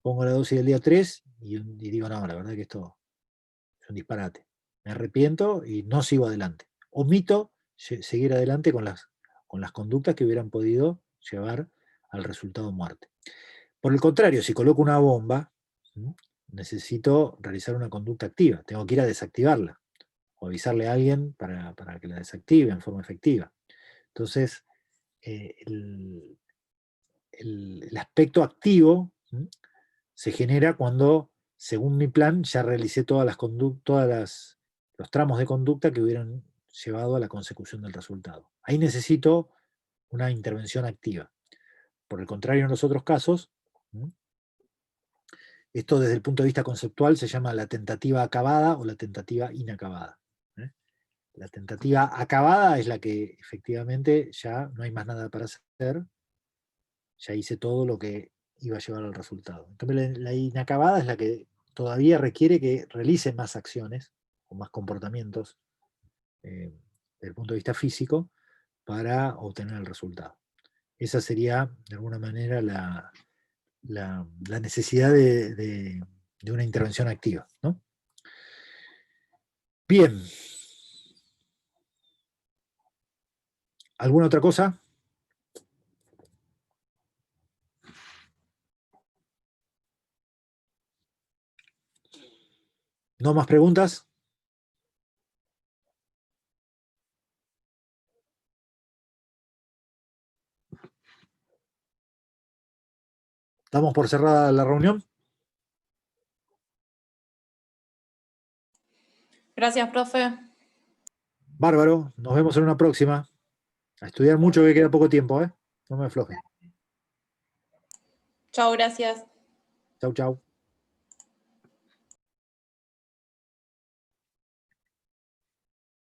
B: pongo la dosis del día 3 y digo, no, la verdad que esto es un disparate. Me arrepiento y no sigo adelante. Omito seguir adelante con las conductas que hubieran podido llevar al resultado muerte. Por el contrario, si coloco una bomba, necesito realizar una conducta activa. Tengo que ir a desactivarla o avisarle a alguien para que la desactive en forma efectiva. Entonces, el aspecto activo se genera cuando, según mi plan, ya realicé todos los tramos de conducta que hubieran llevado a la consecución del resultado. Ahí necesito una intervención activa. Por el contrario, en los otros casos, esto desde el punto de vista conceptual se llama la tentativa acabada o la tentativa inacabada. La tentativa acabada es la que efectivamente ya no hay más nada para hacer, ya hice todo lo que iba a llevar al resultado. Entonces la inacabada es la que todavía requiere que realice más acciones o más comportamientos desde el punto de vista físico para obtener el resultado. Esa sería, de alguna manera, la necesidad de una intervención activa, ¿no? Bien. ¿Alguna otra cosa? ¿No más preguntas? ¿Damos por cerrada la reunión?
F: Gracias, profe.
B: Bárbaro, nos vemos en una próxima. A estudiar mucho que queda poco tiempo, ¿eh? No me aflojen.
F: Chao, gracias.
B: Chau, chau.